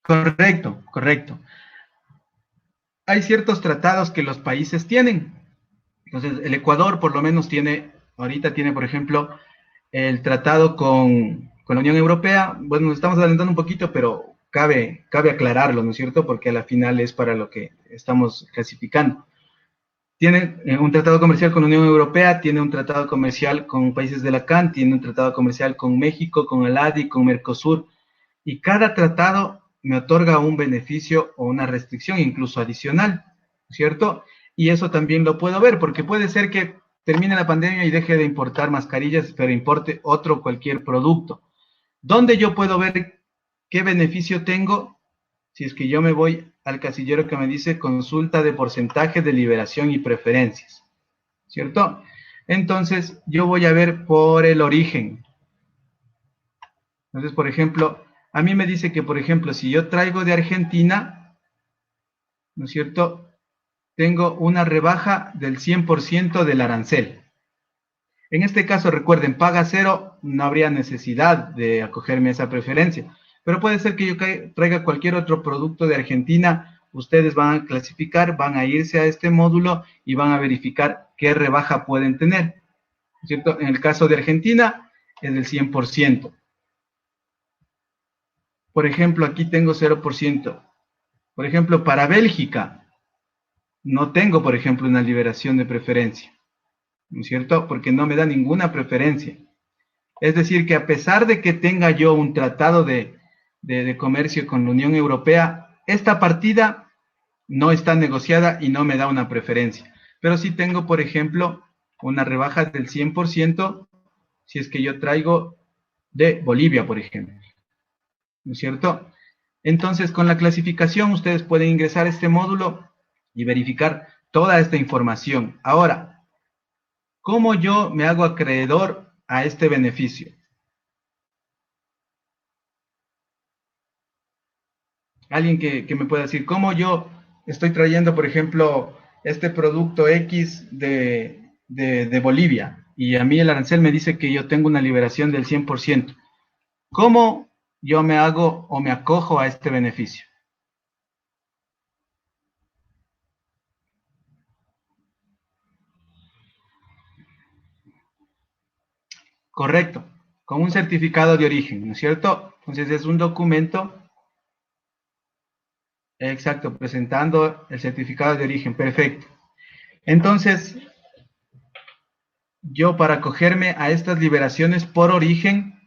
correcto. Hay ciertos tratados que los países tienen. Entonces, el Ecuador por lo menos ahorita tiene, por ejemplo, el tratado con la Unión Europea. Bueno, nos estamos adelantando un poquito, pero cabe aclararlo, ¿no es cierto? Porque a la final es para lo que estamos clasificando. Tiene un tratado comercial con la Unión Europea, tiene un tratado comercial con países de la CAN, tiene un tratado comercial con México, con el ADI, con Mercosur, y cada tratado me otorga un beneficio o una restricción incluso adicional, ¿cierto? Y eso también lo puedo ver, porque puede ser que termine la pandemia y deje de importar mascarillas, pero importe cualquier producto. ¿Dónde yo puedo ver qué beneficio tengo? Si es que yo me voy al casillero que me dice consulta de porcentaje de liberación y preferencias, ¿cierto? Entonces, yo voy a ver por el origen. Entonces, por ejemplo, a mí me dice que, por ejemplo, si yo traigo de Argentina, ¿no es cierto? Tengo una rebaja del 100% del arancel. En este caso, recuerden, paga cero, no habría necesidad de acogerme a esa preferencia. Pero puede ser que yo traiga cualquier otro producto de Argentina, ustedes van a clasificar, van a irse a este módulo y van a verificar qué rebaja pueden tener, ¿cierto? En el caso de Argentina es del 100%. Por ejemplo, aquí tengo 0%. Por ejemplo, para Bélgica no tengo, por ejemplo, una liberación de preferencia, ¿no es cierto? Porque no me da ninguna preferencia. Es decir, que a pesar de que tenga yo un tratado de comercio con la Unión Europea, esta partida no está negociada y no me da una preferencia. Pero sí tengo, por ejemplo, una rebaja del 100% si es que yo traigo de Bolivia, por ejemplo. ¿No es cierto? Entonces, con la clasificación, ustedes pueden ingresar a este módulo y verificar toda esta información. Ahora, ¿cómo yo me hago acreedor a este beneficio? Alguien que me pueda decir, ¿cómo yo estoy trayendo, por ejemplo, este producto X de Bolivia? Y a mí el arancel me dice que yo tengo una liberación del 100%. ¿Cómo yo me hago o me acojo a este beneficio? Correcto, con un certificado de origen, ¿no es cierto? Entonces es un documento, exacto, presentando el certificado de origen, perfecto. Entonces, yo para acogerme a estas liberaciones por origen,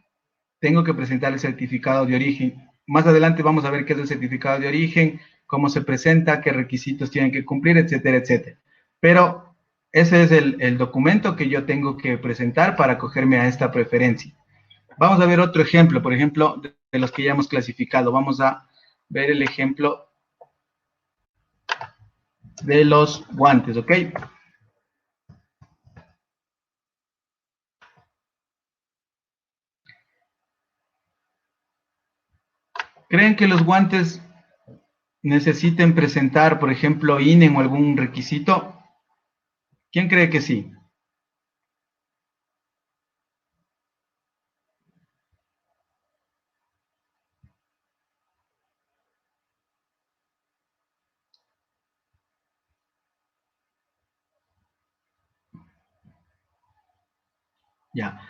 tengo que presentar el certificado de origen. Más adelante vamos a ver qué es el certificado de origen, cómo se presenta, qué requisitos tienen que cumplir, etcétera, etcétera. Pero ese es el documento que yo tengo que presentar para acogerme a esta preferencia. Vamos a ver otro ejemplo, por ejemplo, de los que ya hemos clasificado. Vamos a ver el ejemplo de los guantes, ¿ok? ¿Creen que los guantes necesiten presentar, por ejemplo, INE o algún requisito? ¿Quién cree que sí? Ya.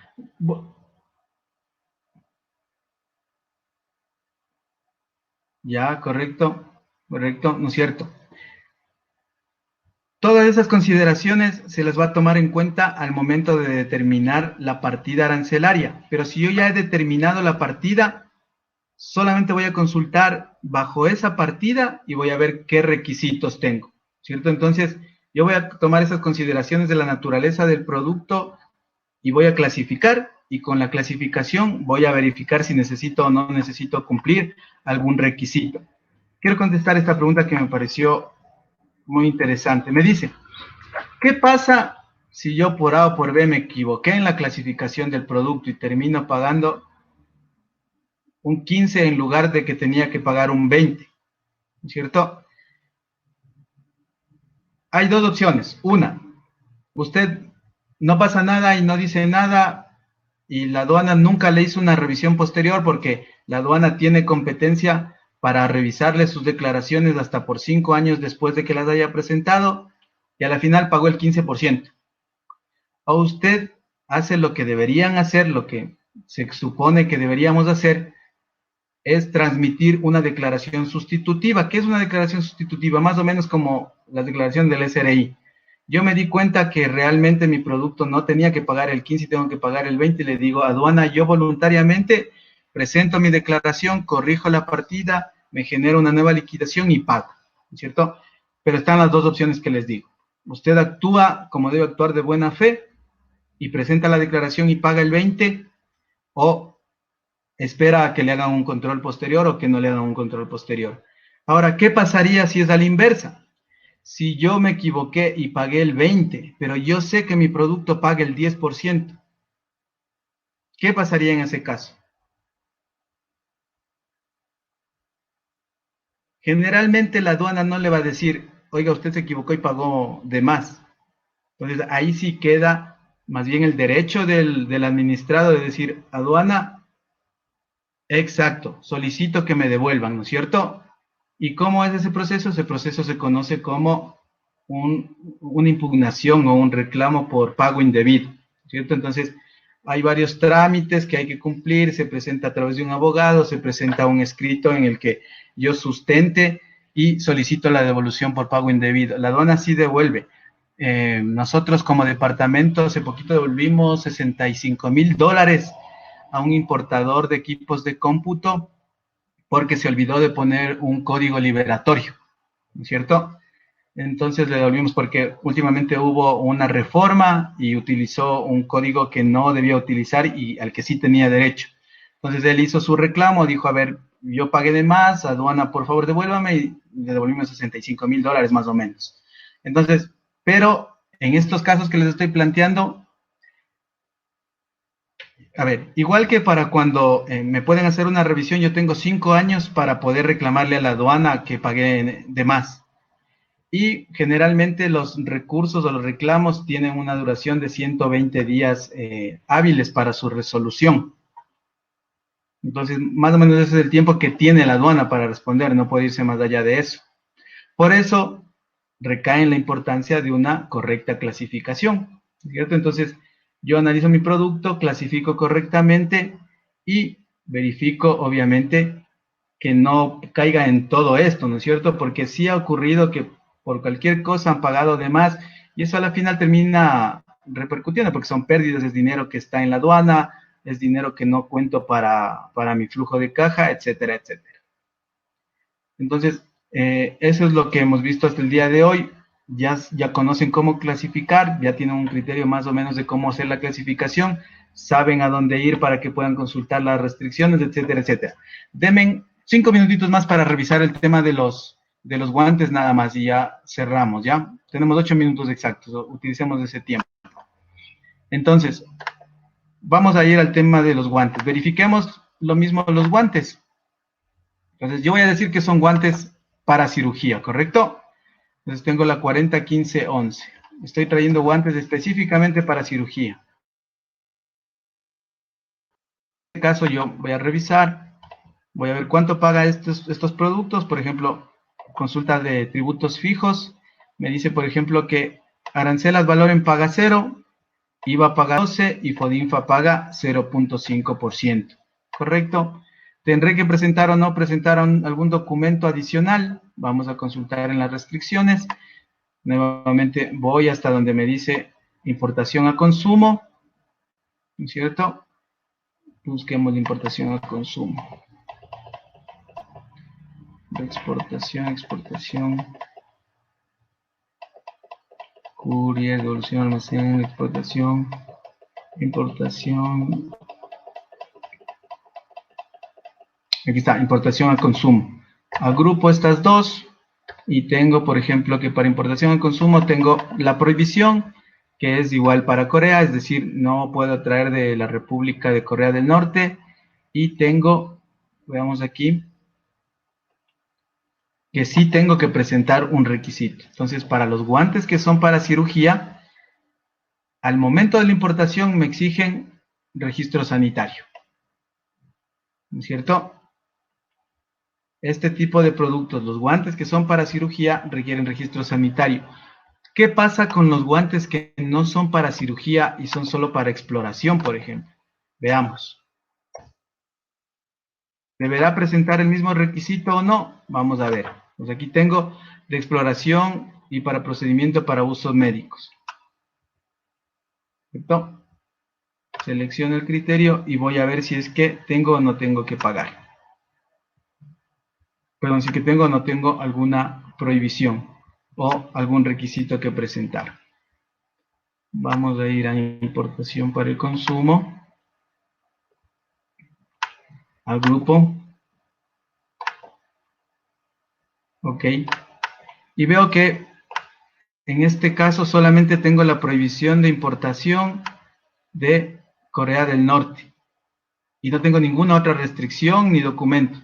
Ya, correcto, correcto, ¿no es cierto? Todas esas consideraciones se las va a tomar en cuenta al momento de determinar la partida arancelaria. Pero si yo ya he determinado la partida, solamente voy a consultar bajo esa partida y voy a ver qué requisitos tengo, ¿cierto? Entonces, yo voy a tomar esas consideraciones de la naturaleza del producto y voy a clasificar, y con la clasificación voy a verificar si necesito o no necesito cumplir algún requisito. Quiero contestar esta pregunta que me pareció muy interesante. Me dice, ¿qué pasa si yo por A o por B me equivoqué en la clasificación del producto y termino pagando un 15 en lugar de que tenía que pagar un 20? ¿Cierto? Hay dos opciones. Una, usted no pasa nada y no dice nada y la aduana nunca le hizo una revisión posterior porque la aduana tiene competencia para revisarle sus declaraciones hasta por 5 años después de que las haya presentado y a la final pagó el 15%. O usted hace lo que deberían hacer, lo que se supone que deberíamos hacer, es transmitir una declaración sustitutiva. ¿Qué es una declaración sustitutiva? Más o menos como la declaración del SRI. Yo me di cuenta que realmente mi producto no tenía que pagar el 15 y tengo que pagar el 20 y le digo, aduana, yo voluntariamente presento mi declaración, corrijo la partida, me genero una nueva liquidación y pago, ¿cierto? Pero están las dos opciones que les digo. Usted actúa como debe actuar de buena fe y presenta la declaración y paga el 20 o espera a que le hagan un control posterior o que no le hagan un control posterior. Ahora, ¿qué pasaría si es a la inversa? Si yo me equivoqué y pagué el 20, pero yo sé que mi producto paga el 10%, ¿qué pasaría en ese caso? Generalmente la aduana no le va a decir, oiga, usted se equivocó y pagó de más. Entonces, ahí sí queda más bien el derecho del administrado de decir, aduana, exacto, solicito que me devuelvan, ¿no es cierto? ¿Y cómo es ese proceso? Ese proceso se conoce como una impugnación o un reclamo por pago indebido, ¿cierto? Entonces, hay varios trámites que hay que cumplir, se presenta a través de un abogado, se presenta un escrito en el que yo sustente y solicito la devolución por pago indebido. La aduana sí devuelve. Nosotros como departamento hace poquito devolvimos $65,000 a un importador de equipos de cómputo porque se olvidó de poner un código liberatorio, ¿no es cierto? Entonces le devolvimos porque últimamente hubo una reforma y utilizó un código que no debía utilizar y al que sí tenía derecho. Entonces él hizo su reclamo, dijo, a ver, yo pagué de más, aduana, por favor, devuélvame, y le devolvimos $65,000 más o menos. Entonces, pero en estos casos que les estoy planteando, A ver, igual que para cuando me pueden hacer una revisión, yo tengo 5 años para poder reclamarle a la aduana que pagué de más. Y generalmente los recursos o los reclamos tienen una duración de 120 días hábiles para su resolución. Entonces, más o menos ese es el tiempo que tiene la aduana para responder, no puede irse más allá de eso. Por eso, recae en la importancia de una correcta clasificación, ¿cierto? Entonces, yo analizo mi producto, clasifico correctamente y verifico, obviamente, que no caiga en todo esto, ¿no es cierto? Porque sí ha ocurrido que por cualquier cosa han pagado de más y eso a la final termina repercutiendo porque son pérdidas, es dinero que está en la aduana, es dinero que no cuento para mi flujo de caja, etcétera, etcétera. Entonces, eso es lo que hemos visto hasta el día de hoy. Ya conocen cómo clasificar, ya tienen un criterio más o menos de cómo hacer la clasificación, saben a dónde ir para que puedan consultar las restricciones, etcétera, etcétera. Denme 5 minutitos más para revisar el tema de los guantes nada más y ya cerramos, ¿ya? Tenemos 8 minutos exactos, utilicemos ese tiempo. Entonces, vamos a ir al tema de los guantes. Verifiquemos lo mismo los guantes. Entonces, yo voy a decir que son guantes para cirugía, ¿correcto? Entonces, tengo la 401511. Estoy trayendo guantes específicamente para cirugía. En este caso, yo voy a revisar, voy a ver cuánto paga estos productos. Por ejemplo, consulta de tributos fijos. Me dice, por ejemplo, que arancelas valoren paga 0, IVA paga 12 y FODINFA paga 0.5%. ¿Correcto? ¿Tendré que presentar o no presentar algún documento adicional? Vamos a consultar en las restricciones. Nuevamente voy hasta donde me dice importación a consumo. ¿No es cierto? Busquemos la importación a consumo. Exportación, exportación. Courier, devolución, almacén, exportación, importación. Aquí está, importación al consumo. Agrupo estas dos y tengo, por ejemplo, que para importación al consumo tengo la prohibición, que es igual para Corea, es decir, no puedo traer de la República de Corea del Norte. Y tengo, veamos aquí, que sí tengo que presentar un requisito. Entonces, para los guantes que son para cirugía, al momento de la importación me exigen registro sanitario. ¿No es cierto? Este tipo de productos, los guantes que son para cirugía, requieren registro sanitario. ¿Qué pasa con los guantes que no son para cirugía y son solo para exploración, por ejemplo? Veamos. ¿Deberá presentar el mismo requisito o no? Vamos a ver. Pues aquí tengo de exploración y para procedimiento para usos médicos. ¿Perfecto? Selecciono el criterio y voy a ver si es que tengo o no tengo que pagar. Perdón, si que tengo o no tengo alguna prohibición o algún requisito que presentar. Vamos a ir a importación para el consumo. Al grupo. Ok. Y veo que en este caso solamente tengo la prohibición de importación de Corea del Norte. Y no tengo ninguna otra restricción ni documento.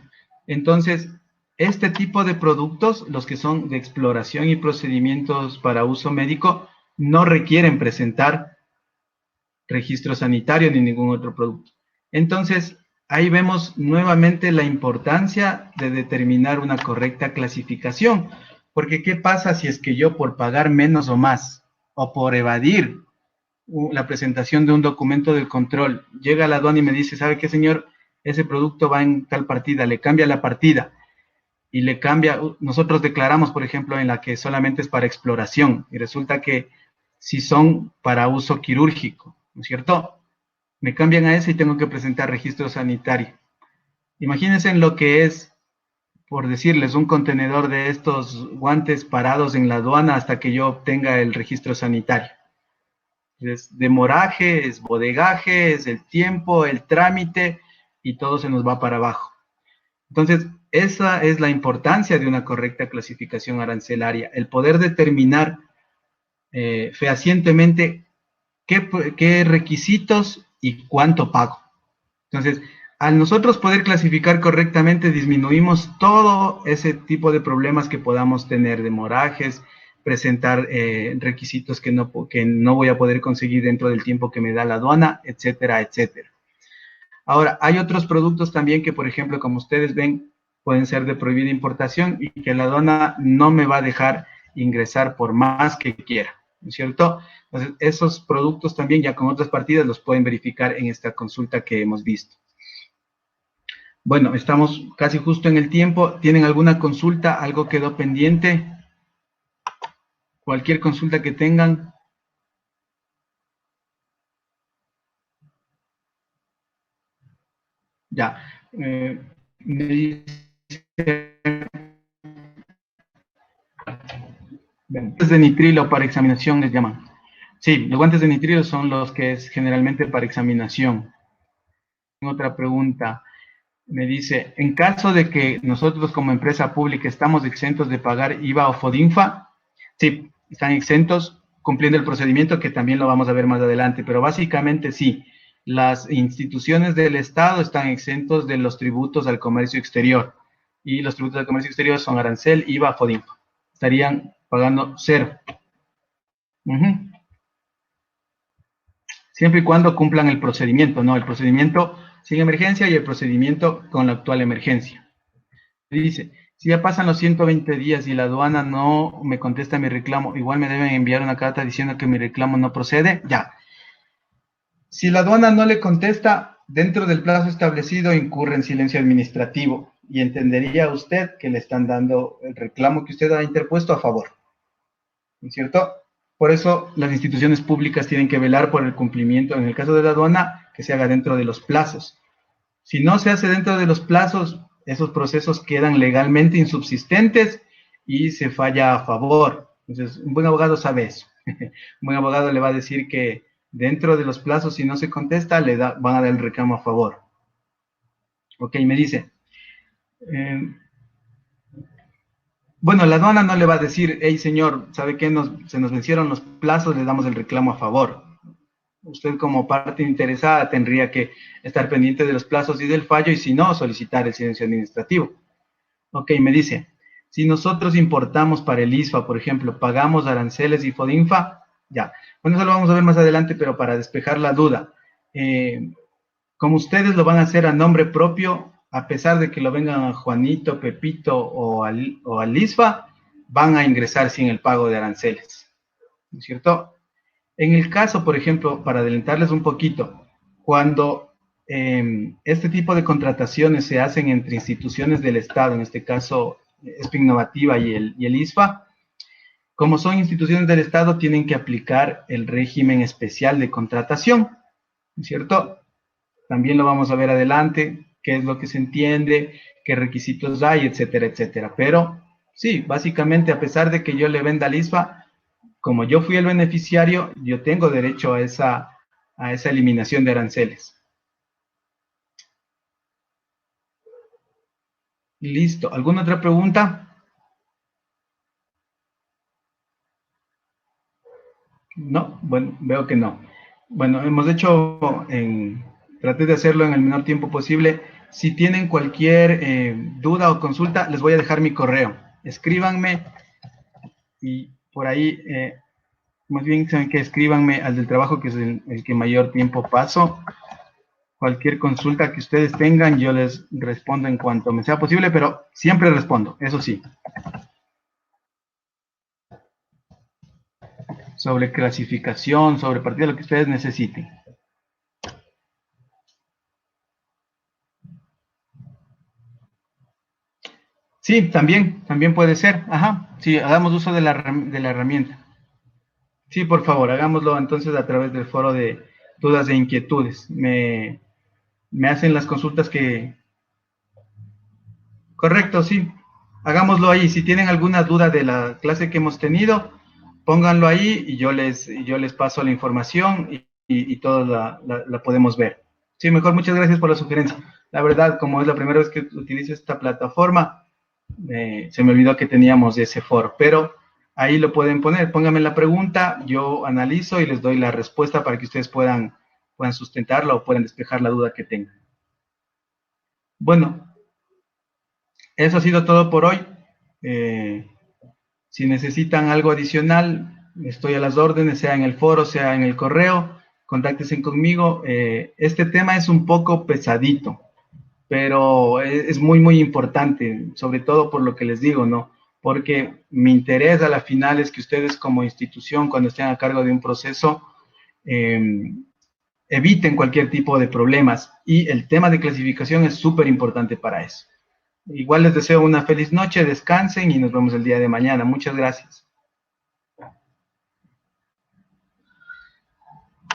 Entonces, este tipo de productos, los que son de exploración y procedimientos para uso médico, no requieren presentar registro sanitario ni ningún otro producto. Entonces, ahí vemos nuevamente la importancia de determinar una correcta clasificación. Porque, ¿qué pasa si es que yo por pagar menos o más, o por evadir la presentación de un documento del control, llega a la aduana y me dice, ¿sabe qué, señor? Ese producto va en tal partida, le cambia la partida. Y le cambia, nosotros declaramos, por ejemplo, en la que solamente es para exploración, y resulta que si son para uso quirúrgico, ¿no es cierto? Me cambian a ese y tengo que presentar registro sanitario. Imagínense en lo que es, por decirles, un contenedor de estos guantes parados en la aduana hasta que yo obtenga el registro sanitario. Es demoraje, es bodegaje, es el tiempo, el trámite, y todo se nos va para abajo. Entonces, esa es la importancia de una correcta clasificación arancelaria, el poder determinar fehacientemente qué requisitos y cuánto pago. Entonces, al nosotros poder clasificar correctamente, disminuimos todo ese tipo de problemas que podamos tener, demorajes, presentar requisitos que no voy a poder conseguir dentro del tiempo que me da la aduana, etcétera, etcétera. Ahora, hay otros productos también que, por ejemplo, como ustedes ven, pueden ser de prohibida importación y que la aduana no me va a dejar ingresar por más que quiera, ¿no es cierto? Entonces, esos productos también ya con otras partidas los pueden verificar en esta consulta que hemos visto. Bueno, estamos casi justo en el tiempo. ¿Tienen alguna consulta? ¿Algo quedó pendiente? Cualquier consulta que tengan. Ya. Me dice, guantes de nitrilo para examinación les llaman. Sí, los guantes de nitrilo son los que es generalmente para examinación. Otra pregunta. Me dice, en caso de que nosotros como empresa pública estamos exentos de pagar IVA o FODINFA, sí, están exentos cumpliendo el procedimiento que también lo vamos a ver más adelante, pero básicamente sí, las instituciones del Estado están exentos de los tributos al comercio exterior y los tributos al comercio exterior son arancel, IVA, FODINFA. Estarían pagando cero. Siempre y cuando cumplan el procedimiento, ¿no? El procedimiento sin emergencia y el procedimiento con la actual emergencia. Dice, si ya pasan los 120 días y la aduana no me contesta mi reclamo, igual me deben enviar una carta diciendo que mi reclamo no procede. Ya. Si la aduana no le contesta, dentro del plazo establecido incurre en silencio administrativo y entendería usted que le están dando el reclamo que usted ha interpuesto a favor. ¿No es cierto? Por eso las instituciones públicas tienen que velar por el cumplimiento, en el caso de la aduana, que se haga dentro de los plazos. Si no se hace dentro de los plazos, esos procesos quedan legalmente insubsistentes y se falla a favor. Entonces, un buen abogado sabe eso. Un buen abogado le va a decir que dentro de los plazos, si no se contesta, van a dar el reclamo a favor. Ok, me dice. Bueno, la aduana no le va a decir, hey señor, ¿sabe qué? Se nos vencieron los plazos, le damos el reclamo a favor. Usted como parte interesada tendría que estar pendiente de los plazos y del fallo y si no, solicitar el silencio administrativo. Ok, me dice, si nosotros importamos para el ISFA, por ejemplo, pagamos aranceles y FODINFA, ya. Bueno, eso lo vamos a ver más adelante, pero para despejar la duda. Como ustedes lo van a hacer a nombre propio, a pesar de que lo vengan a Juanito, Pepito o al ISFA, van a ingresar sin el pago de aranceles, ¿no es cierto? En el caso, por ejemplo, para adelantarles un poquito, cuando este tipo de contrataciones se hacen entre instituciones del Estado, en este caso ESPE Innovativa y el ISFA, como son instituciones del Estado, tienen que aplicar el régimen especial de contratación, ¿no es cierto? También lo vamos a ver adelante, qué es lo que se entiende, qué requisitos hay, etcétera, etcétera. Pero sí, básicamente, a pesar de que yo le venda al ISFA, como yo fui el beneficiario, yo tengo derecho a esa eliminación de aranceles. Listo. ¿Alguna otra pregunta? No, bueno, veo que no. Bueno, hemos hecho, traté de hacerlo en el menor tiempo posible. Si tienen cualquier duda o consulta, les voy a dejar mi correo. Escríbanme y por ahí, más bien saben que escríbanme al del trabajo, que es el que mayor tiempo paso. Cualquier consulta que ustedes tengan, yo les respondo en cuanto me sea posible, pero siempre respondo, eso sí. Sobre clasificación, sobre partida, lo que ustedes necesiten. Sí, también puede ser. Ajá, sí, hagamos uso de la herramienta. Sí, por favor, hagámoslo entonces a través del foro de dudas e inquietudes. Me hacen las consultas que... Correcto, sí. Hagámoslo ahí. Si tienen alguna duda de la clase que hemos tenido, pónganlo ahí y yo les paso la información y todos la podemos ver. Sí, mejor, muchas gracias por la sugerencia. La verdad, como es la primera vez que utilizo esta plataforma, se me olvidó que teníamos ese foro, pero ahí lo pueden poner. Pónganme la pregunta, yo analizo y les doy la respuesta para que ustedes puedan sustentarla o puedan despejar la duda que tengan. Bueno, eso ha sido todo por hoy. Si necesitan algo adicional, estoy a las órdenes, sea en el foro, sea en el correo, contáctense conmigo. Este tema es un poco pesadito, pero es muy, muy importante, sobre todo por lo que les digo, ¿no? Porque mi interés a la final es que ustedes como institución, cuando estén a cargo de un proceso, eviten cualquier tipo de problemas, y el tema de clasificación es súper importante para eso. Igual les deseo una feliz noche, descansen y nos vemos el día de mañana. Muchas gracias.